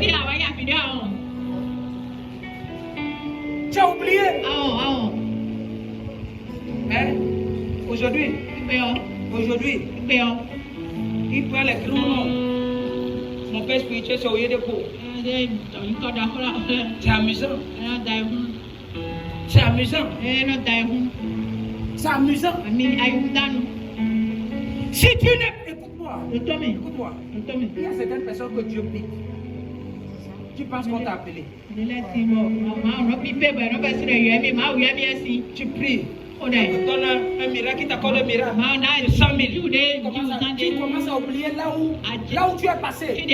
Tu as oublié. Hein? Aujourd'hui, il prend les clous. Mon père spirituel, c'est au lieu de peau. C'est amusant. C'est amusant. C'est amusant. Si tu n'es... Écoute-moi. Il y a certaines personnes que Dieu pique. Tu penses qu'on t'a appelé. Tu pries. On te donne un miracle, qui t'accorde un miracle de 100 000. Tu commences à oublier là où tu es passé.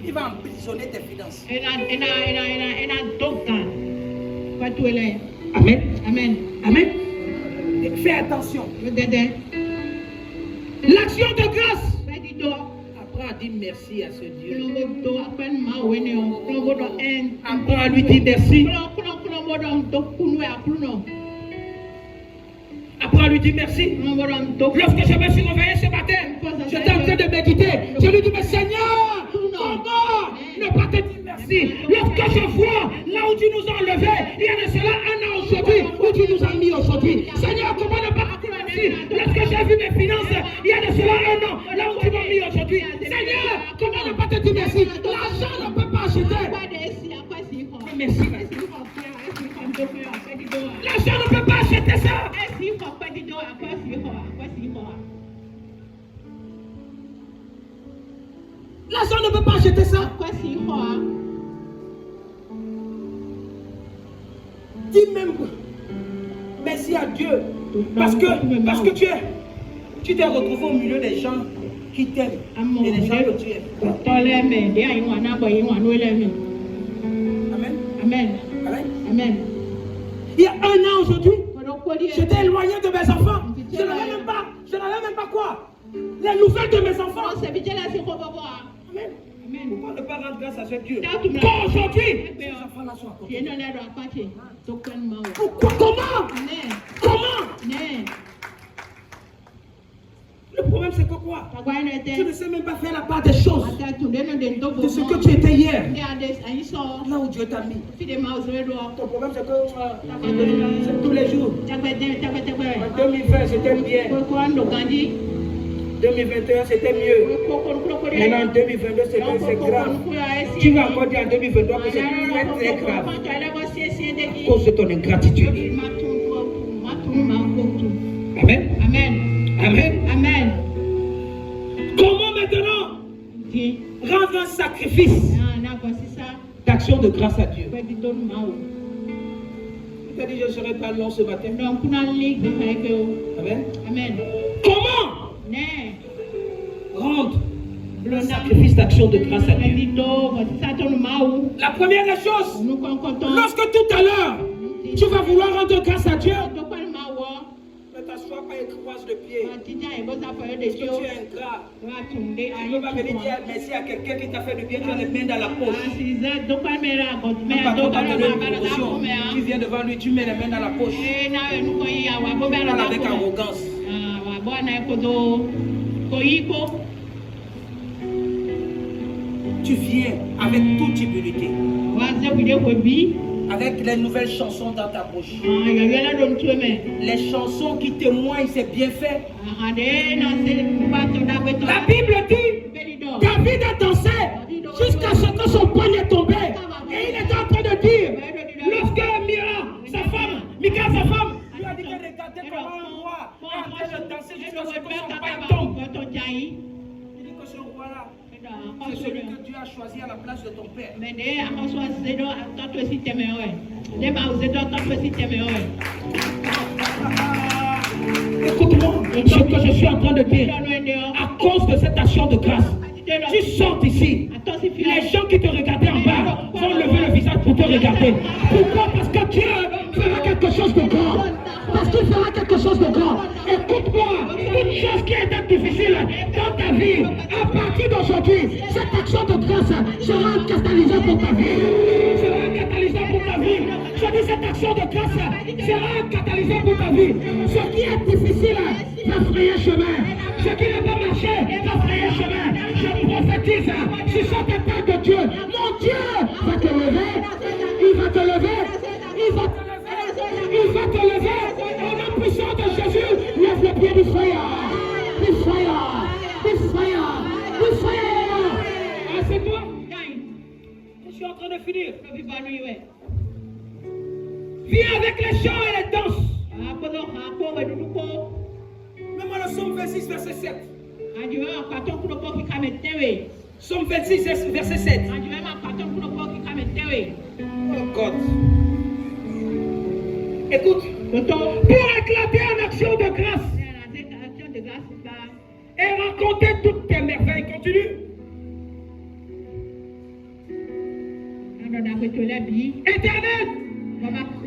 Il va emprisonner tes finances. Amen. Amen. Amen. Amen. Fais attention. L'action de grâce. Apprends à dire merci à ce Dieu. Apprends à lui dire merci. Apprends à lui dire merci. Lorsque je me suis réveillé ce matin, j'étais en train de méditer. Je lui dis, mais Seigneur, comment ne pas te dire merci? Lorsque je vois là où tu nous as enlevés, il y a de cela un an aujourd'hui, où tu nous as mis aujourd'hui. Seigneur, comment ne pas te dire merci? Lorsque j'ai vu mes finances, il y a de cela un an, là où tu m'as mis aujourd'hui. Seigneur, comment ne pas te dire merci? L'argent ne peut pas acheter. Merci. L'argent ne peut pas acheter ça. L'argent ne peut pas acheter ça. Dis même merci à Dieu. Parce que tu t'es retrouvé au milieu des gens qui t'aiment et des gens que tu aimes. Amen. Amen. Amen. Amen. Il y a un an aujourd'hui, j'étais éloigné de mes enfants. Je n'avais même pas quoi. Les nouvelles de mes enfants. Amen. Amen. Pourquoi ne pas rendre grâce à ce Dieu? Qu'aujourd'hui, ces enfants-là soient contents. Pourquoi? Comment? Le problème c'est que quoi? Tu ne sais même pas faire la part des choses de ce que tu étais hier. Là où Dieu t'a mis. Ton problème c'est que c'est tous les jours. En 2020 c'était bien. 2021 c'était mieux. Maintenant en 2022 c'est grave. Tu vas encore dire en 2023 que c'est très grave. À cause de ton ingratitude. Amen. Amen. Amen. Amen. Comment maintenant rendre un sacrifice d'action de grâce à Dieu? Tu as dit je ne serai pas long ce matin. Amen. Amen. Comment rendre le sacrifice d'action de grâce à Dieu? La première des choses, lorsque tout à l'heure tu vas vouloir rendre grâce à Dieu, ne t'assois pas et croise le pied. Parce que tu es ingrat. Tu ne peux pas venir dire merci à quelqu'un qui t'a fait du bien, tu as les mains dans la poche. Le patron t'a donné une promotion. Tu viens devant lui, tu mets les mains dans la poche. Parle avec arrogance. Tu viens avec toute humilité, avec les nouvelles chansons dans ta bouche, les chansons qui témoignent ses bienfaits. La Bible dit, David a dansé jusqu'à ce que son poignet tombait. Et il était en train de dire, lorsque Mika, sa femme, lui a dit que regardez comment un roi est en train de danser jusqu'à ce que son poignet tombe. Il dit que ce roi-là, c'est celui que Dieu a choisi à la place de ton père. Écoute-moi, ce que je suis en train de dire, à cause de cette action de grâce, tu sors d'ici. Les gens qui te regardaient en bas vont lever le visage pour te regarder. Pourquoi? Parce que Dieu fera quelque chose de grand. Parce qu'il fera quelque chose de grand. Écoute-moi, une chose qui était difficile dans ta vie, à partir d'aujourd'hui, cette action de grâce sera un catalyseur pour ta vie. Sera un catalyseur pour ta vie. Je dis cette action de grâce sera un catalyseur pour ta vie. Ce qui est difficile va frayer chemin. Ce qui n'a pas marché va frayer chemin. Je prophétise sur cette état de Dieu. Mon Dieu va te lever. Il va te lever. Il va te lever. Il va te lever. Au nom puissant de Jésus, lève le pied du fire. Du fire. Du fire. Du fire. Ah, c'est toi? Je suis en train de finir. Viens avec les chants et les danses. Même le Somme 26, verset 7. Somme 26, verset 7. Oh God. Écoute. Pour éclater en action de grâce et raconter toutes tes merveilles. Continue.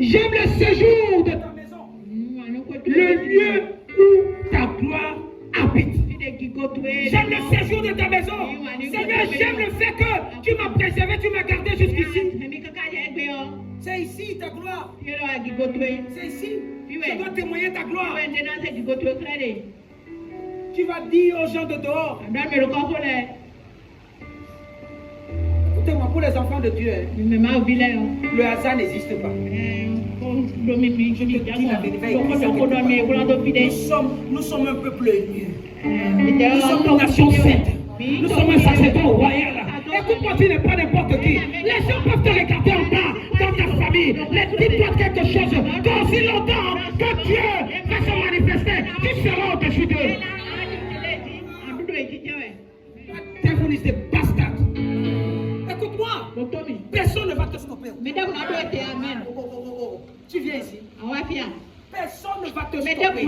J'aime le séjour de ta maison. Le lieu où ta gloire habite. J'aime le séjour de ta maison. Seigneur, j'aime le fait que tu m'as préservé, tu m'as gardé jusqu'ici. C'est ici ta gloire. C'est ici. Je dois témoigner ta gloire. Tu vas dire aux gens de dehors. Écoutez-moi, pour les enfants de Dieu, le hasard n'existe pas. Nous sommes un peuple élu. Nous sommes une nation sainte. Nous sommes un sacerdoce royal. Écoute-moi, tu n'es pas n'importe qui. Les gens peuvent te regarder en bas dans ta famille. Mais dis-toi quelque chose. Qu'aussi longtemps que Dieu va se manifester, tu seras au-dessus d'eux. Devil is the bastard. Écoute-moi. Personne ne va te stopper. Tu viens ici. Personne ne va te stopper.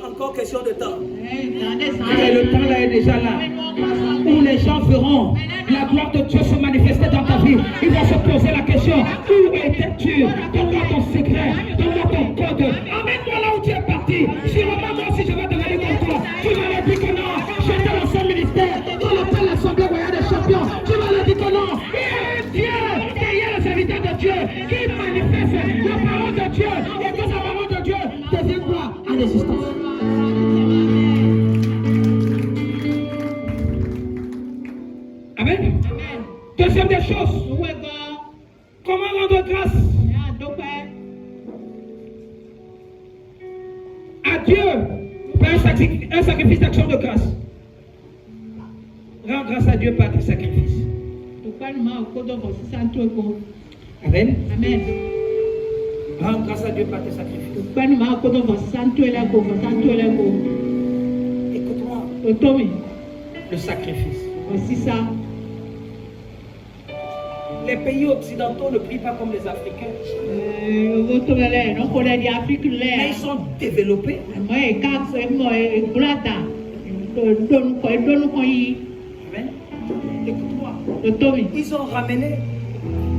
Encore question de temps. Et le temps là est déjà là. Où les gens verront la gloire de Dieu se manifester dans ta vie. Ils vont se poser la question: où étais-tu? Donne-moi ton secret. Donne-moi ton code. Emmène-moi là où tu es parti. Si vraiment moi aussi je vais devenir comme toi. Tu m'avais dit que non. J'étais dans ce ministère. Dans l'Assemblée royale des champions. Tu m'avais dit que non. Il y a un Dieu derrière les serviteurs de Dieu qui manifeste la parole de Dieu. Et que la parole de Dieu devient quoi? À l'existence. Amen. Deuxième des choses. Comment rendre grâce à Dieu par un sacrifice d'action de grâce. Rends grâce à Dieu par tes sacrifices. Amen. Amen. Rends grâce à Dieu par tes sacrifices. Écoute-moi. Le sacrifice. Les pays occidentaux ne prient pas comme les Africains. Mais ils sont développés. Amen. Écoute-moi. Ils ont ramené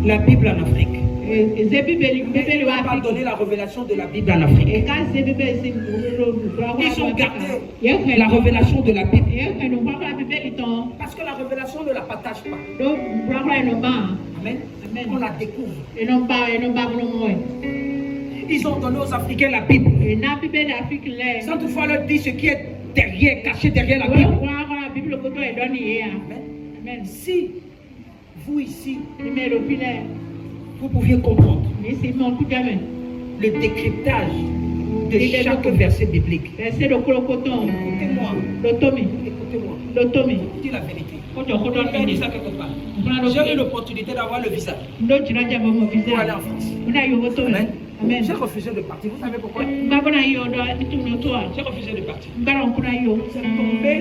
la Bible en Afrique. Ils n'ont pas donné la révélation de la Bible en Afrique. Ils ont gardé la révélation de la Bible. Parce que la révélation ne la partage pas. Amen. On la découvre. Ils ont donné aux Africains la Bible. Sans toutefois leur dire ce qui est derrière, caché derrière la Bible. Amen. Si vous ici, vous pouviez comprendre le décryptage de chaque verset biblique. Écoutez-moi. Dis la vérité. On dit ça quelque part. J'ai eu l'opportunité d'avoir le visa pour aller en France. Amen. J'ai refusé de partir. Vous savez pourquoi? J'ai refusé de partir. C'est tombé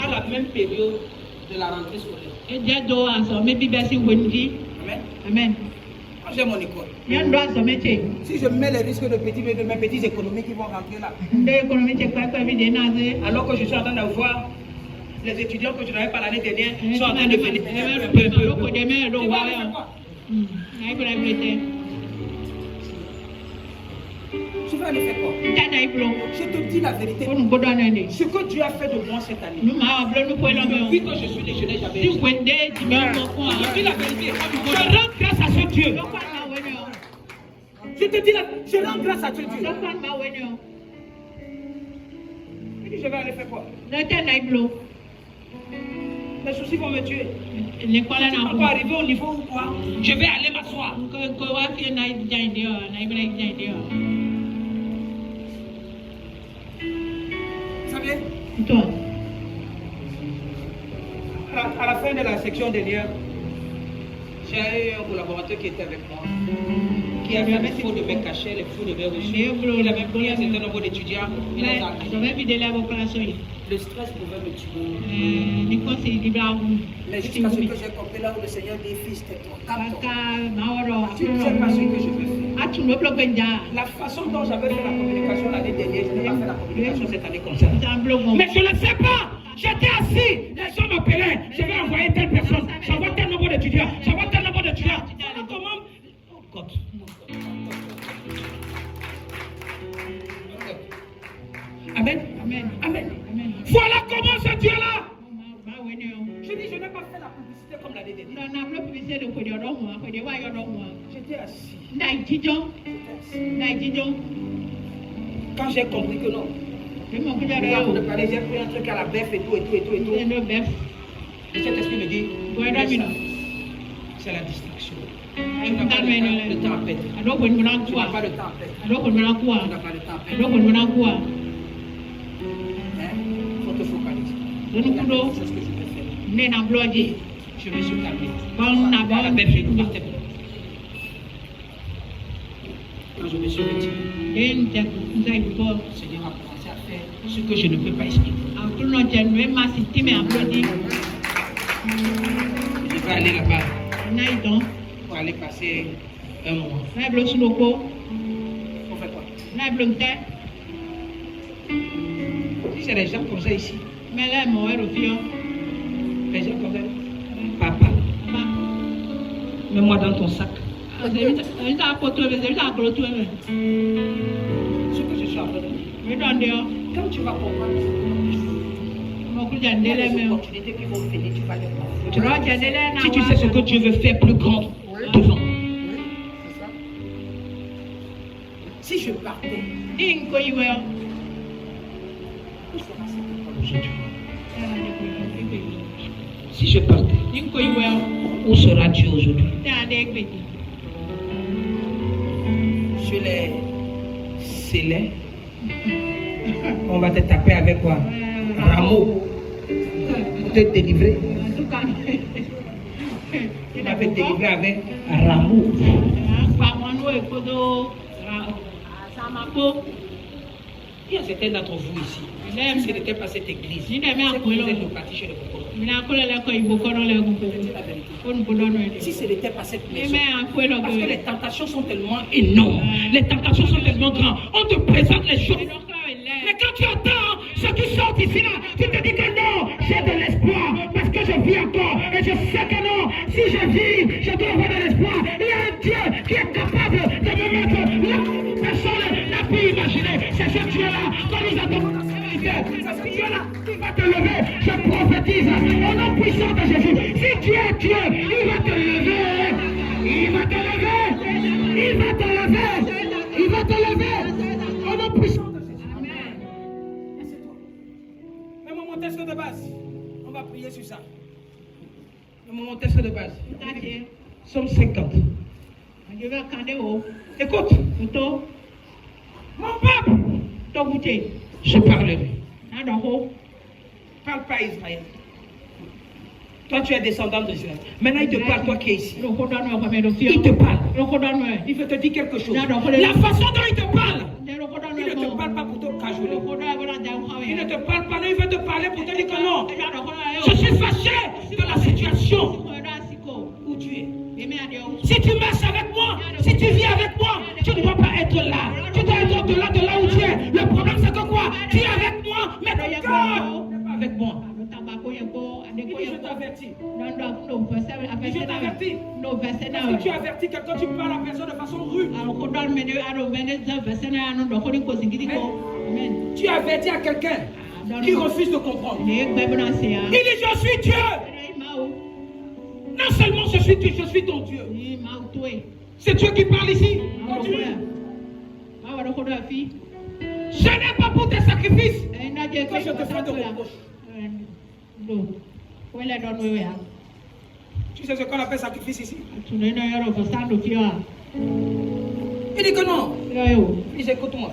à la même période de la rentrée scolaire. Amen. J'ai mon école. Si je mets les risques de mes petits économies qui vont rentrer là, alors que je suis en train de voir les étudiants que je n'avais pas l'année dernière sont en train de venir. Tu vas aller faire quoi? Je te dis la vérité. Ce que Dieu a fait de moi cette année, depuis que je suis né, je n'ai jamais dit. Je dis la vérité. Je rends grâce à ce Dieu. Je te dis je rends grâce à ce Dieu. Je vais aller faire quoi? Les soucis vont me tuer. Je ne peux pas arriver au niveau où quoi? Je vais aller m'asseoir. Ça vient? À la fin de la section dernière, j'ai eu un collaborateur qui était avec moi, qui avait les faux de mes cachets, les faux de mes reçus. Il avait pris un certain nombre d'étudiants. Le stress pouvait me tuer. Mais jusqu'à ce que j'ai compris là où le Seigneur dit: fils, tais-toi. Tu ne sais pas ce que je veux faire. La façon dont j'avais fait la communication l'année dernière, je n'ai pas fait la communication cette année comme ça. Mais je ne sais pas. J'étais assis, les gens m'appelaient, je vais envoyer telle personne, j'envoie tel nombre de d'étudiants. Je vois tellement d'étudiants. Comment? Oh God. Amen. Amen. Amen. Amen. Voilà comment ce Dieu-là. Je Je dis, je n'ai pas fait la publicité comme l'année dernière. J'étais assis. Quand j'ai compris que non, j'ai pris un truc à la bête et tout. Et cet esprit me dit, c'est la distraction. Tu n'as pas le temps à perdre. Tu n'as pas le temps à perdre. Tu n'as pas le temps à perdre. Il faut te focaliser. C'est ce que je vais faire. Je me suis calmé. La bête, je ne partais pas. Quand je me suis retiré, le Seigneur a commencé à faire ce que je ne peux pas expliquer. Je vais aller là-bas pour aller passer un mois. On fait quoi? Si c'est des gens comme ça ici, les gens comme ça, papa, mets-moi dans ton sac. Ce que je suis en train de dire. Quand tu vas comprendre les opportunités qui vont venir, tu vas les prendre. Si tu sais ce que Dieu veut faire plus grand devant. Oui, c'est ça. Si je partais, où sera cette école aujourd'hui? Si je partais, où sera Dieu aujourd'hui? Je les scellais. On va te taper avec quoi? Rameau. Pour te délivrer. On va te délivrer avec rameau. Il y a certains d'entre vous ici. Si ce n'était pas cette église, c'est que vous êtes parti chez le Boko. Si ce n'était pas cette maison, parce que les tentations sont tellement énormes, les tentations sont tellement grandes, on te présente les choses. Mais quand tu attends ceux qui sortent ici là, tu te dis que non, j'ai de l'espoir, parce que je vis encore, et je sais que non, si je vis, je dois avoir de l'espoir. Il y a un Dieu qui est capable de me mettre là où personne n'a pu imaginer. C'est ce Dieu-là que nous attendons dans cette vérité. C'est ce Dieu-là qui va te lever. Je prophétise au nom puissant de Jésus. Si Dieu est Dieu, il va te lever. Il va te lever. Il va te lever. Il va te lever. Au nom puissant de Jésus. Amen. Assieds-toi. Mets-moi mon texte de base. On va prier sur ça. Mets-moi mon texte de base. Somme 50. Écoute. Mon peuple, je parlerai. Parle pas Israël. Toi, tu es descendant d'Israël. Maintenant, il te parle, toi qui es ici. Il te parle. Il veut te dire quelque chose. La façon dont il te parle, il ne te parle pas pour te cajoler. Il ne te parle pas, non, il veut te parler pour te dire que non. Je suis fâché de la situation où tu es. Si tu marches avec moi, si tu vis avec moi, tu ne dois pas être là. Tu dois être de là où tu es. Le problème, c'est que quoi? Tu es avec moi, mais ton cœur n'est pas avec moi. Je t'avertis. Je t'avertis. Parce que tu avertis quelqu'un, tu parles à la personne de façon rude. Tu avertis à quelqu'un qui refuse de comprendre. Il dit, je suis Dieu. Non seulement je suis Dieu, je suis ton Dieu. C'est Dieu qui parle ici. Continue. Je n'ai pas pour tes sacrifices que je te fais de reproche. Tu sais ce qu'on appelle sacrifice ici? Il dit que non. Il dit, écoute-moi.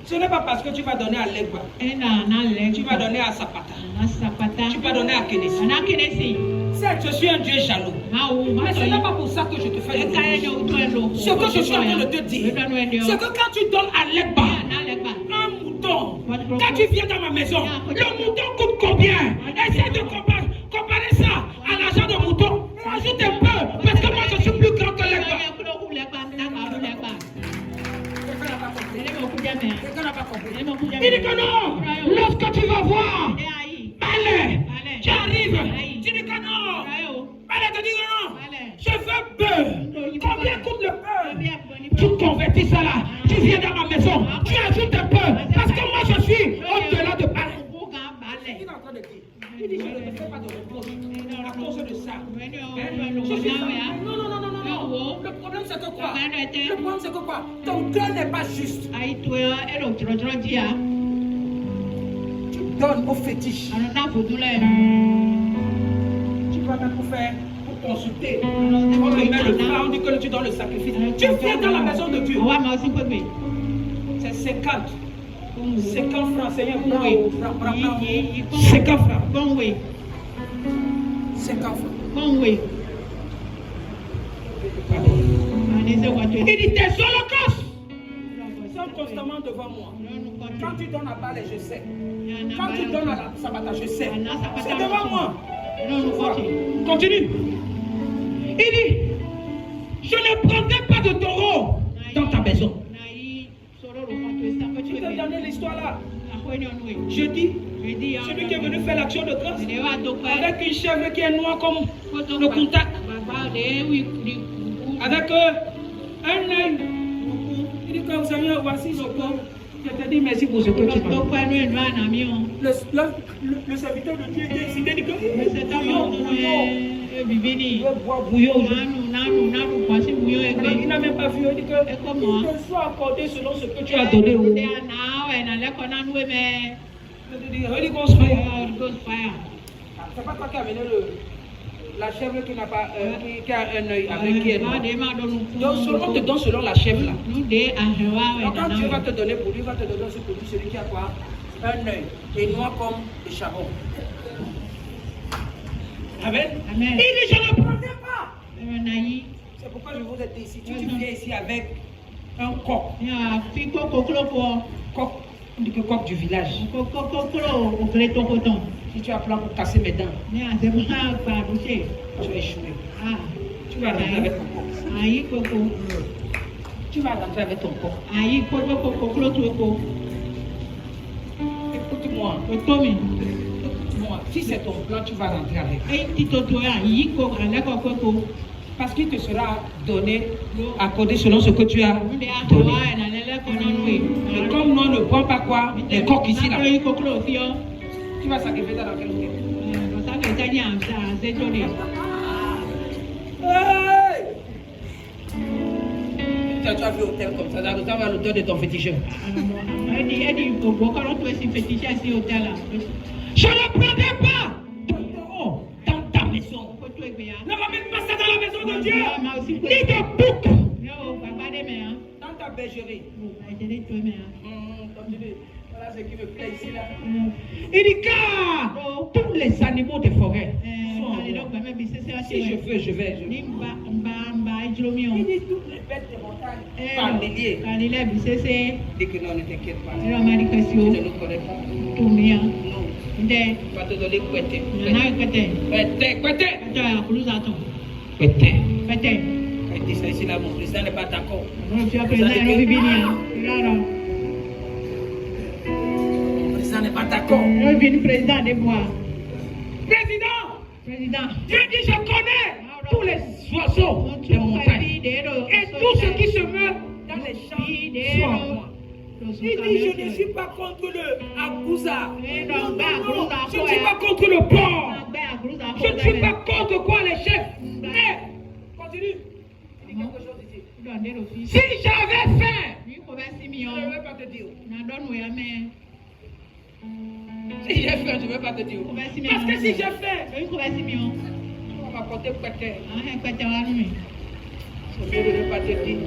Ce n'est pas parce que tu vas donner à Legba. Tu vas donner à Zapata. Tu vas donner à Kénessi. Certes, je suis un Dieu jaloux. Mais ce n'est pas pour ça que je te fais de reproche. Ce que je suis en train de te dire, c'est que quand tu donnes à Legba un mouton, quand tu viens dans ma maison, le mouton coûte combien? Essaie de comparer ça à l'argent de mouton. Rajoute un peu, parce que moi je suis plus grand que Legba. Quelqu'un n'a pas compris. Il dit que non, lorsque tu vas voir Balai, tu arrives, tu dis que non, Balai te dire non. Je veux beurre. Combien coûte le beurre? Tu convertis ça là. Tu viens dans ma maison. Tu ajoutes un peu. Parce que moi je suis au-delà de Paris. Il est en train de dire. Il dit je ne te fais pas de reproche à cause de ça. Je suis non. Le problème c'est que quoi? Le problème c'est que quoi? Ton cœur n'est pas juste. Tu donnes au fétiche. Tu vas même pour faire, pour consulter. On te met le frère, on dit que tu donnes le sacrifice. Tu viens dans la maison de Dieu. C'est 50. 50 francs, Seigneur. 50 francs. 50 francs. Il dit tes holocaustes sont constamment devant moi. Quand tu donnes à Baal, je sais. Quand tu donnes à la Sabata, je sais. C'est devant moi. Continue. Il dit, je ne prendrai pas de taureau dans ta maison. Tu peux donner l'histoire là. Je dis, celui qui est venu faire l'action de grâce avec une chèvre qui est noire comme le contact, avec un œil. Il dit que vous savez, voici ce corps. Je te dis merci pour ce que tu m'as dit. Le serviteur de Dieu était ici. Il dit que bouillon. Il n'a même pas vu. Il dit que il te soit accordé selon ce que tu as donné. Holy Ghost fire. C'est pas toi qui as amené la chèvre qui n'a pas qui a un œil avec qui est noir. Donc on te donne selon la chèvre là. Donc quand Dieu va te donner pour lui, il va te donner aussi pour lui celui qui a quoi? Un œil et noir comme le charbon. Amen. Il dit je ne prendrai pas. C'est pourquoi je vous ai dit ici. Tu viens ici avec un coq. Coq. On dit que coq du village. Si tu as plan pour casser mes dents, tu vas échouer. Tu vas rentrer avec ton coq. Tu vas rentrer avec ton coq. Écoute-moi. Si c'est ton plan, tu vas rentrer avec. Parce qu'il te sera donné, accordé selon ce que tu as donné. Et comme nous ne prend pas quoi, les coqs ici là. Tu vas sacrifier ça dans quel hôtel? Tu as vu l'hôtel comme ça, tu vas à l'hôtel de ton féticheur. Je ne prendrai pas dans ta maison. Ne ramène pas ça dans la maison de Dieu. Ni de bouc. Dans ta bergerie. Voilà ce qui me plaît ici là. Il dit car tous les animaux des forêts sont en moi. Si je veux, je vais. Il dit toutes les bêtes des montagnes par milliers. Il dit que non, ne t'inquiète pas. Tu ne nous connais pas. Non. Il va te donner Kwete. Il dit ça ici là, mon président n'est pas d'accord. Le président n'est pas d'accord. Président, Dieu dit je connais tous les oiseaux des montagnes et tout ce qui se meurt dans les champs sont à moi. Il dit je ne suis pas contre le Agouza. Non, je ne suis pas contre le porc. Je ne suis pas contre quoi les chefs. Mais, continue. Il dit quelque chose ici. Si j'avais faim, je ne vais pas te dire. Si j'ai faim, je ne vais pas te dire. Parce que si j'ai faim, on va m'apporter Kwete. Je ne vais pas te dire.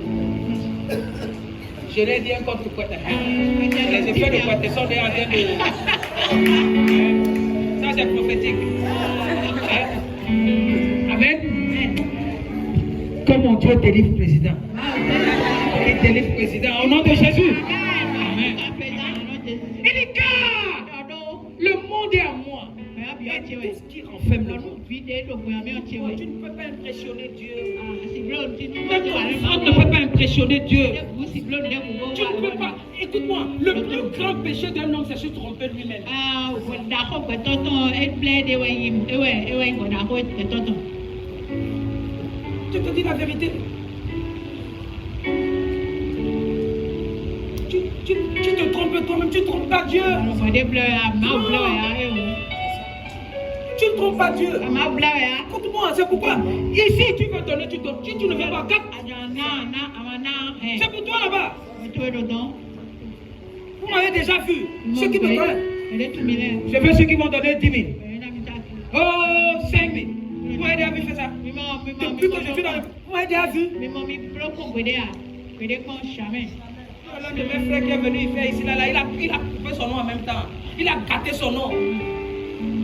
Je l'ai dit encore pour Kwete. Les effets de Kwete sont déjà en train de... Ça c'est prophétique. Amen. Que mon Dieu délivre le président. Il délivre le président au nom de Jésus. Amen. Il dit car le monde est à moi. Et tout ce qui renferme le monde. Tu ne peux pas impressionner Dieu. On ne peut pas impressionner Dieu. Tu ne peux pas. Écoute-moi, le plus grand péché d'un homme, c'est se tromper lui-même. Je te dis la vérité. Tu te trompes toi-même, tu ne trompes pas Dieu. Tu ne trompes pas Dieu. Écoute-moi, c'est pourquoi ici tu veux donner, tu donnes. Si tu ne veux pas, c'est pour toi là-bas. Vous m'avez déjà vu. Ceux qui me connaissent. Je veux ceux qui vont donner 10 000. Oh, 5 000. Vous m'avez déjà vu faire ça. Depuis que je suis dans le... Vous m'avez déjà vu. L'un de mes frères qui est venu faire ici, là, il a coupé son nom en même temps. Il a gâté son nom.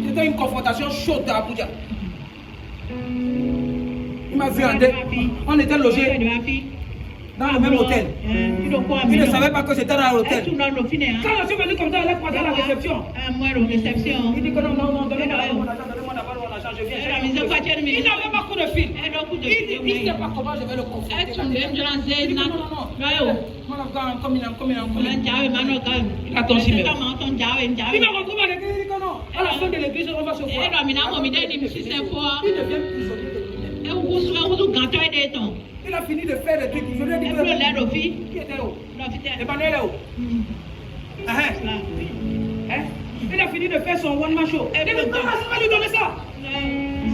C'était une confrontation chaude à Abuja. Il m'a vu en deux. On était logés dans le même hôtel. Il ne savait pas que j'étais dans l'hôtel. Quand je suis venu comme ça, il a croisé à la réception. Il dit que non, donnez-moi mon argent, je viens. Il n'avait pas coup de fil. Il ne sait pas comment je vais le confronter. Il dit non. Il a ton numéro. Il me retrouve à l'église, il dit que non. À la fin de l'église, on va se voir. Il devient prisonnier. Il a fini de faire des trucs. Je lui ai dit que... Qui était où? Emmanuel est où? Il a fini de faire son one-man show. Il dit, non, ça va lui donner ça.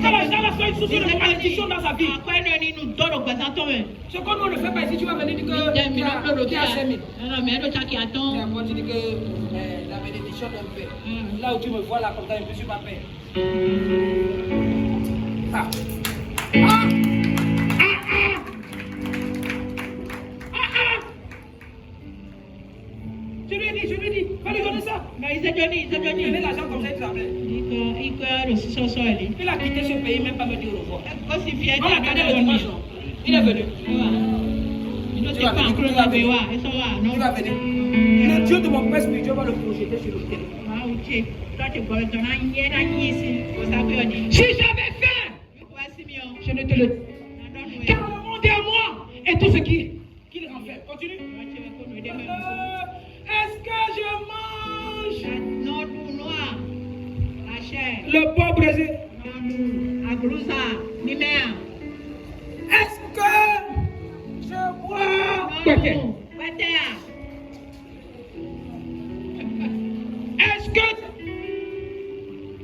Ça va faire une source de malédiction dans sa vie. Ce qu'on ne fait pas ici, tu vas venir dire que tu as 5 000. Et après tu dis que la bénédiction d'un père. Là où tu me vois là comme ça, je ne suis pas père. Je lui ai dit, va lui donner ça. Il met l'argent comme ça, il tremblait. Il a quitté ce pays, même pas me dire au revoir. On a gardé le dimanche. Il est venu. Tu vas venir. Le Dieu de mon père spirituel va le projeter sur le terrain. Si j'avais faim, je ne te le dis. Car le monde est à moi et tout ce qu'il renferme. Continue. Est-ce que je mange le porc braisé? Est-ce que je bois Est-ce que...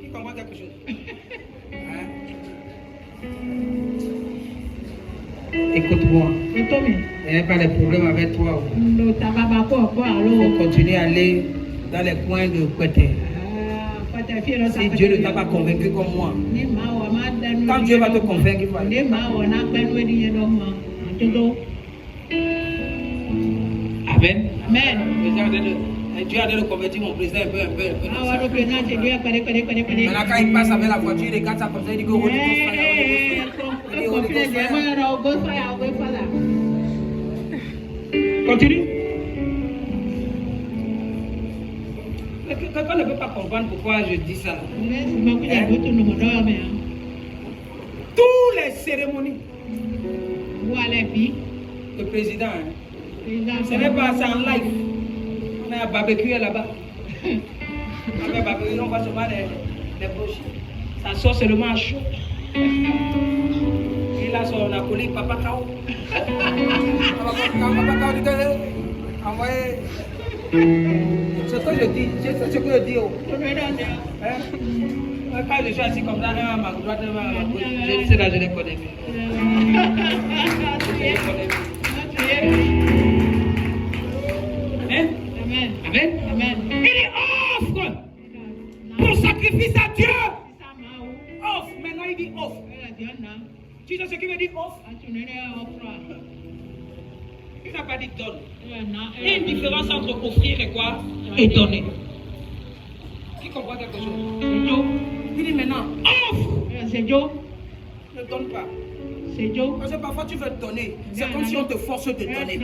Qui comprend quelque chose? Écoute-moi. Il n'y a pas de problème avec toi. Il faut continuer à aller dans les coins de côté. Si Dieu ne t'a pas convaincu comme moi, quand Dieu va te convaincre, il faut aller. Amen. Dieu a dû convertir mon président un peu. Maintenant, quand il passe avec la voiture, il regarde ça comme ça, il dit que continue. Quelqu'un ne peut pas comprendre pourquoi je dis ça. Tous les cérémonies. Le président, ce n'est pas ça en live. On a un barbecue là-bas. On va se voir les bouches. Ça sort seulement à chaud. Il a son acolyte Papa Kao. Papa Kao dit que envoyez. C'est ce que je dis. C'est ce que je dis. Quand je suis assis comme ça, un à ma droite, un à ma gauche, c'est là que je les connais. Amen. Il est offre pour sacrifice à Dieu. Offre. Maintenant il dit offre. Tu sais ce qu'il veut dire offre? Il n'a pas dit donne. Il y a une différence entre offrir et quoi? Et donner. Qui comprend quelque chose? Il dit maintenant offre. Ne donne pas. Parce que parfois tu veux donner. C'est comme si on te force de donner.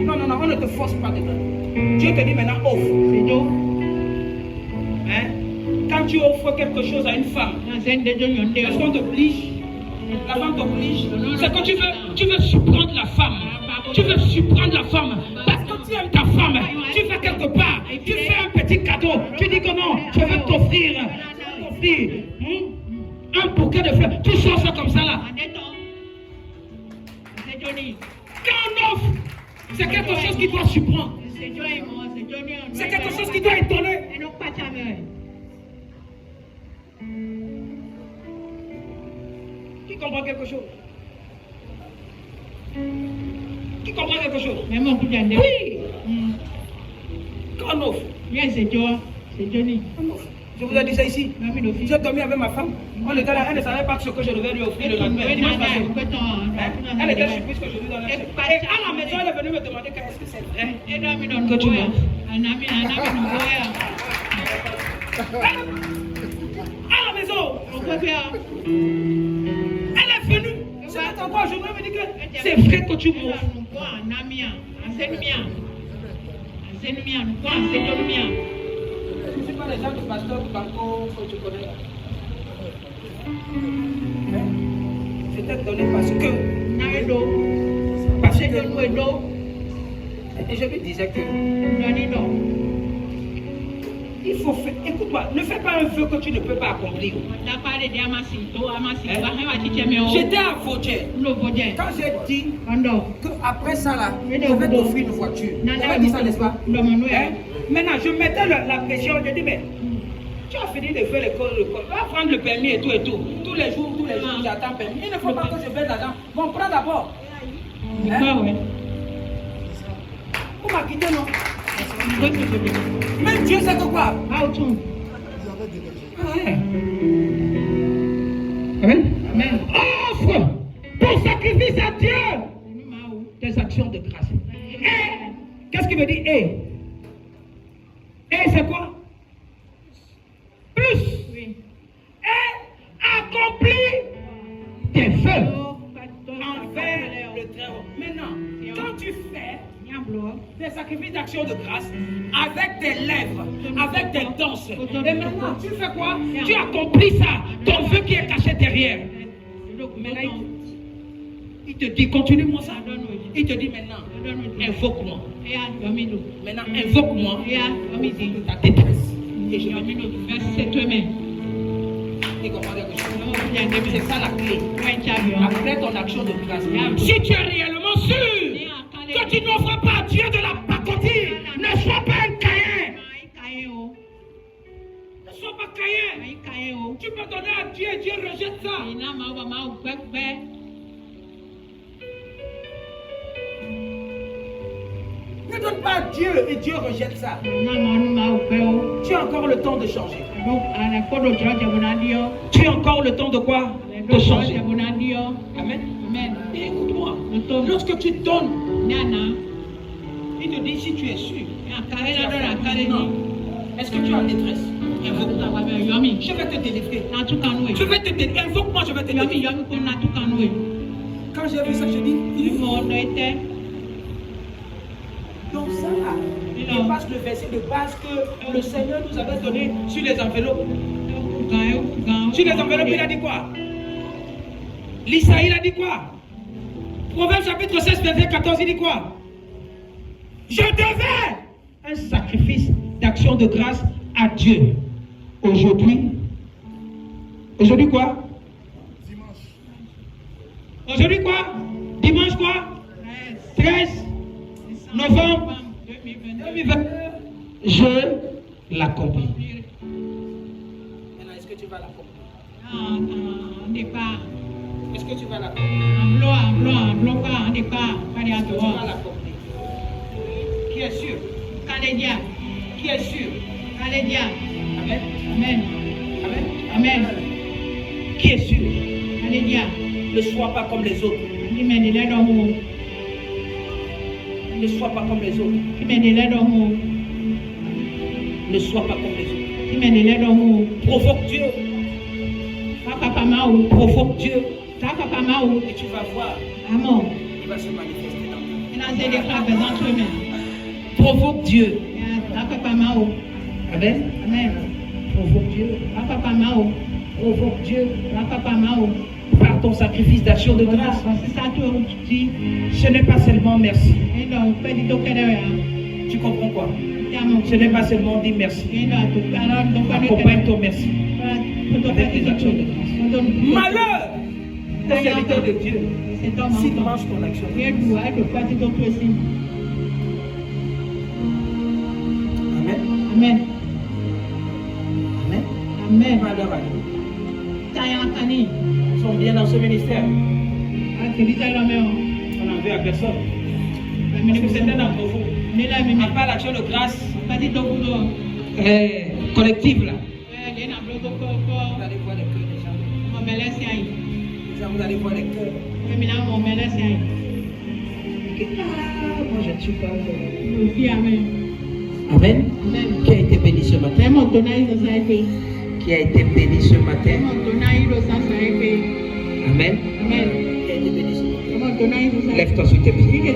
Non, on ne te force pas de donner. Dieu te dit maintenant offre. Quand tu offres quelque chose à une femme, est-ce qu'on t'oblige? La femme t'oblige. C'est que tu veux surprendre la femme. Tu veux surprendre la femme. Parce que tu aimes ta femme. Tu vas quelque part. Tu fais un petit cadeau. Tu dis que non, je vais t'offrir un un bouquet de fleurs, tu sors ça comme ça là. C'est Johnny. Quand on offre, c'est quelque chose qui doit surprendre. C'est Johnny, c'est Johnny. C'est quelque chose qui doit étonner. Et non pas jamais. Qui comprend quelque chose? Qui comprend quelque chose? Mais mon coup d'année. Oui. Quand on offre. Bien, c'est toi. C'est Johnny. Je vous ai dit ça ici. J'ai dormi avec ma femme. On était là, elle ne savait pas ce que je devais lui offrir le lendemain. Elle était surprise que je lui donnais. Et à la maison, elle est venue me demander qu'est-ce que c'est vrai que tu m'offres. À la maison, elle est venue. C'est encore aujourd'hui, elle me dit que c'est vrai que tu m'offres. Je ne suis pas le genre de pasteur de Banco que tu connais. C'était donné parce que. Et je lui disais que. Il faut faire. Écoute-moi, ne fais pas un vœu que tu ne peux pas accomplir. J'étais à Vautier. Quand j'ai dit qu'après ça, là, je vais t'offrir une voiture. Tu as dit ça, n'est-ce pas? Maintenant, je mettais la pression. Je dis, mais tu as fini de faire l'école. Va prendre le permis et tout et tout. Tous les jours, j'attends le permis. Il ne faut pas que je fasse l'argent. Bon, prends d'abord. Vous m'avez quitté, non? Même Dieu sait que quoi? Amen. Amen. Offre ton sacrifice à Dieu. Tes actions de grâce. Et qu'est-ce qu'il veut dire? Et c'est quoi? Plus. Et accomplis tes vœux envers le Très-Haut. Maintenant, quand tu fais des sacrifices d'action de grâce avec tes lèvres, avec tes danses, et maintenant tu fais quoi? Tu accomplis ça, ton vœu qui est caché derrière. Maintenant, il te dit, continue-moi ça. Il te dit maintenant, invoque-moi. Maintenant, invoque-moi ta détresse. Et je vais verser toi-même. C'est ça la clé. Après ton action de grâce. Si tu es réellement sûr que tu n'offres pas à Dieu de la pacotille, ne sois pas un Caïn. Ne sois pas Caïn. Tu peux donner à Dieu et Dieu rejette ça. Ne donne pas à Dieu et Dieu rejette ça. Tu as encore le temps de changer. Tu as encore le temps de quoi? De changer. Amen. Et écoute-moi. Lorsque tu donnes, il te dit si tu es sûr. Non. Est-ce que tu es en détresse? Invoque-moi. Je vais te délivrer. Je vais te délivrer. Invoque-moi, je vais te délivrer. Quand j'ai vu ça, je dis, donc ça, il passe le verset de base que le Seigneur nous avait donné sur les enveloppes. Sur les enveloppes, il a dit quoi? L'Isa, il a dit quoi? Proverbe chapitre 16, verset 14, il dit quoi? Je devais un sacrifice d'action de grâce à Dieu. Aujourd'hui quoi? Aujourd'hui quoi? Dimanche quoi? 13 novembre 2020. Je l'accomplis. Maintenant, est-ce que tu vas l'accomplir? Est-ce que tu vas l'accomplir? Est-ce que tu vas l'accomplir? Qui est sûr? Qui est sûr? Amen. Amen. Qui est sûr? Ne sois pas comme les autres. Ne sois pas comme les autres. Ne sois pas comme les autres. Provoque Dieu. Provoque Dieu. Et tu vas voir. Il va se manifester dans toi. Provoque Dieu. Amen. Provoque Dieu. Provoque Dieu. Par ton sacrifice d'action de grâce. Ce n'est pas seulement merci. Tu comprends quoi? Ce n'est pas seulement dire merci. Accompagne ton merci avec les actions de grâce. Malheur au serviteur de Dieu s'il mange ton action de grâce. Amen. Amen. Amen. Amen. Malheur à nous. Tayantani. Ils sont bien dans ce ministère. Akilita lomeo. On n'en veut à personne. Parce que certains d'entre vous, à part l'action de grâce collective là, vous allez voir les cœurs des gens. Vous allez voir les cœurs. Moi je ne suis pas heureux. Amen. Qui a été béni ce matin? Qui a été béni ce matin? Amen. Qui a été béni ce matin? Lève-toi sur tes pieds.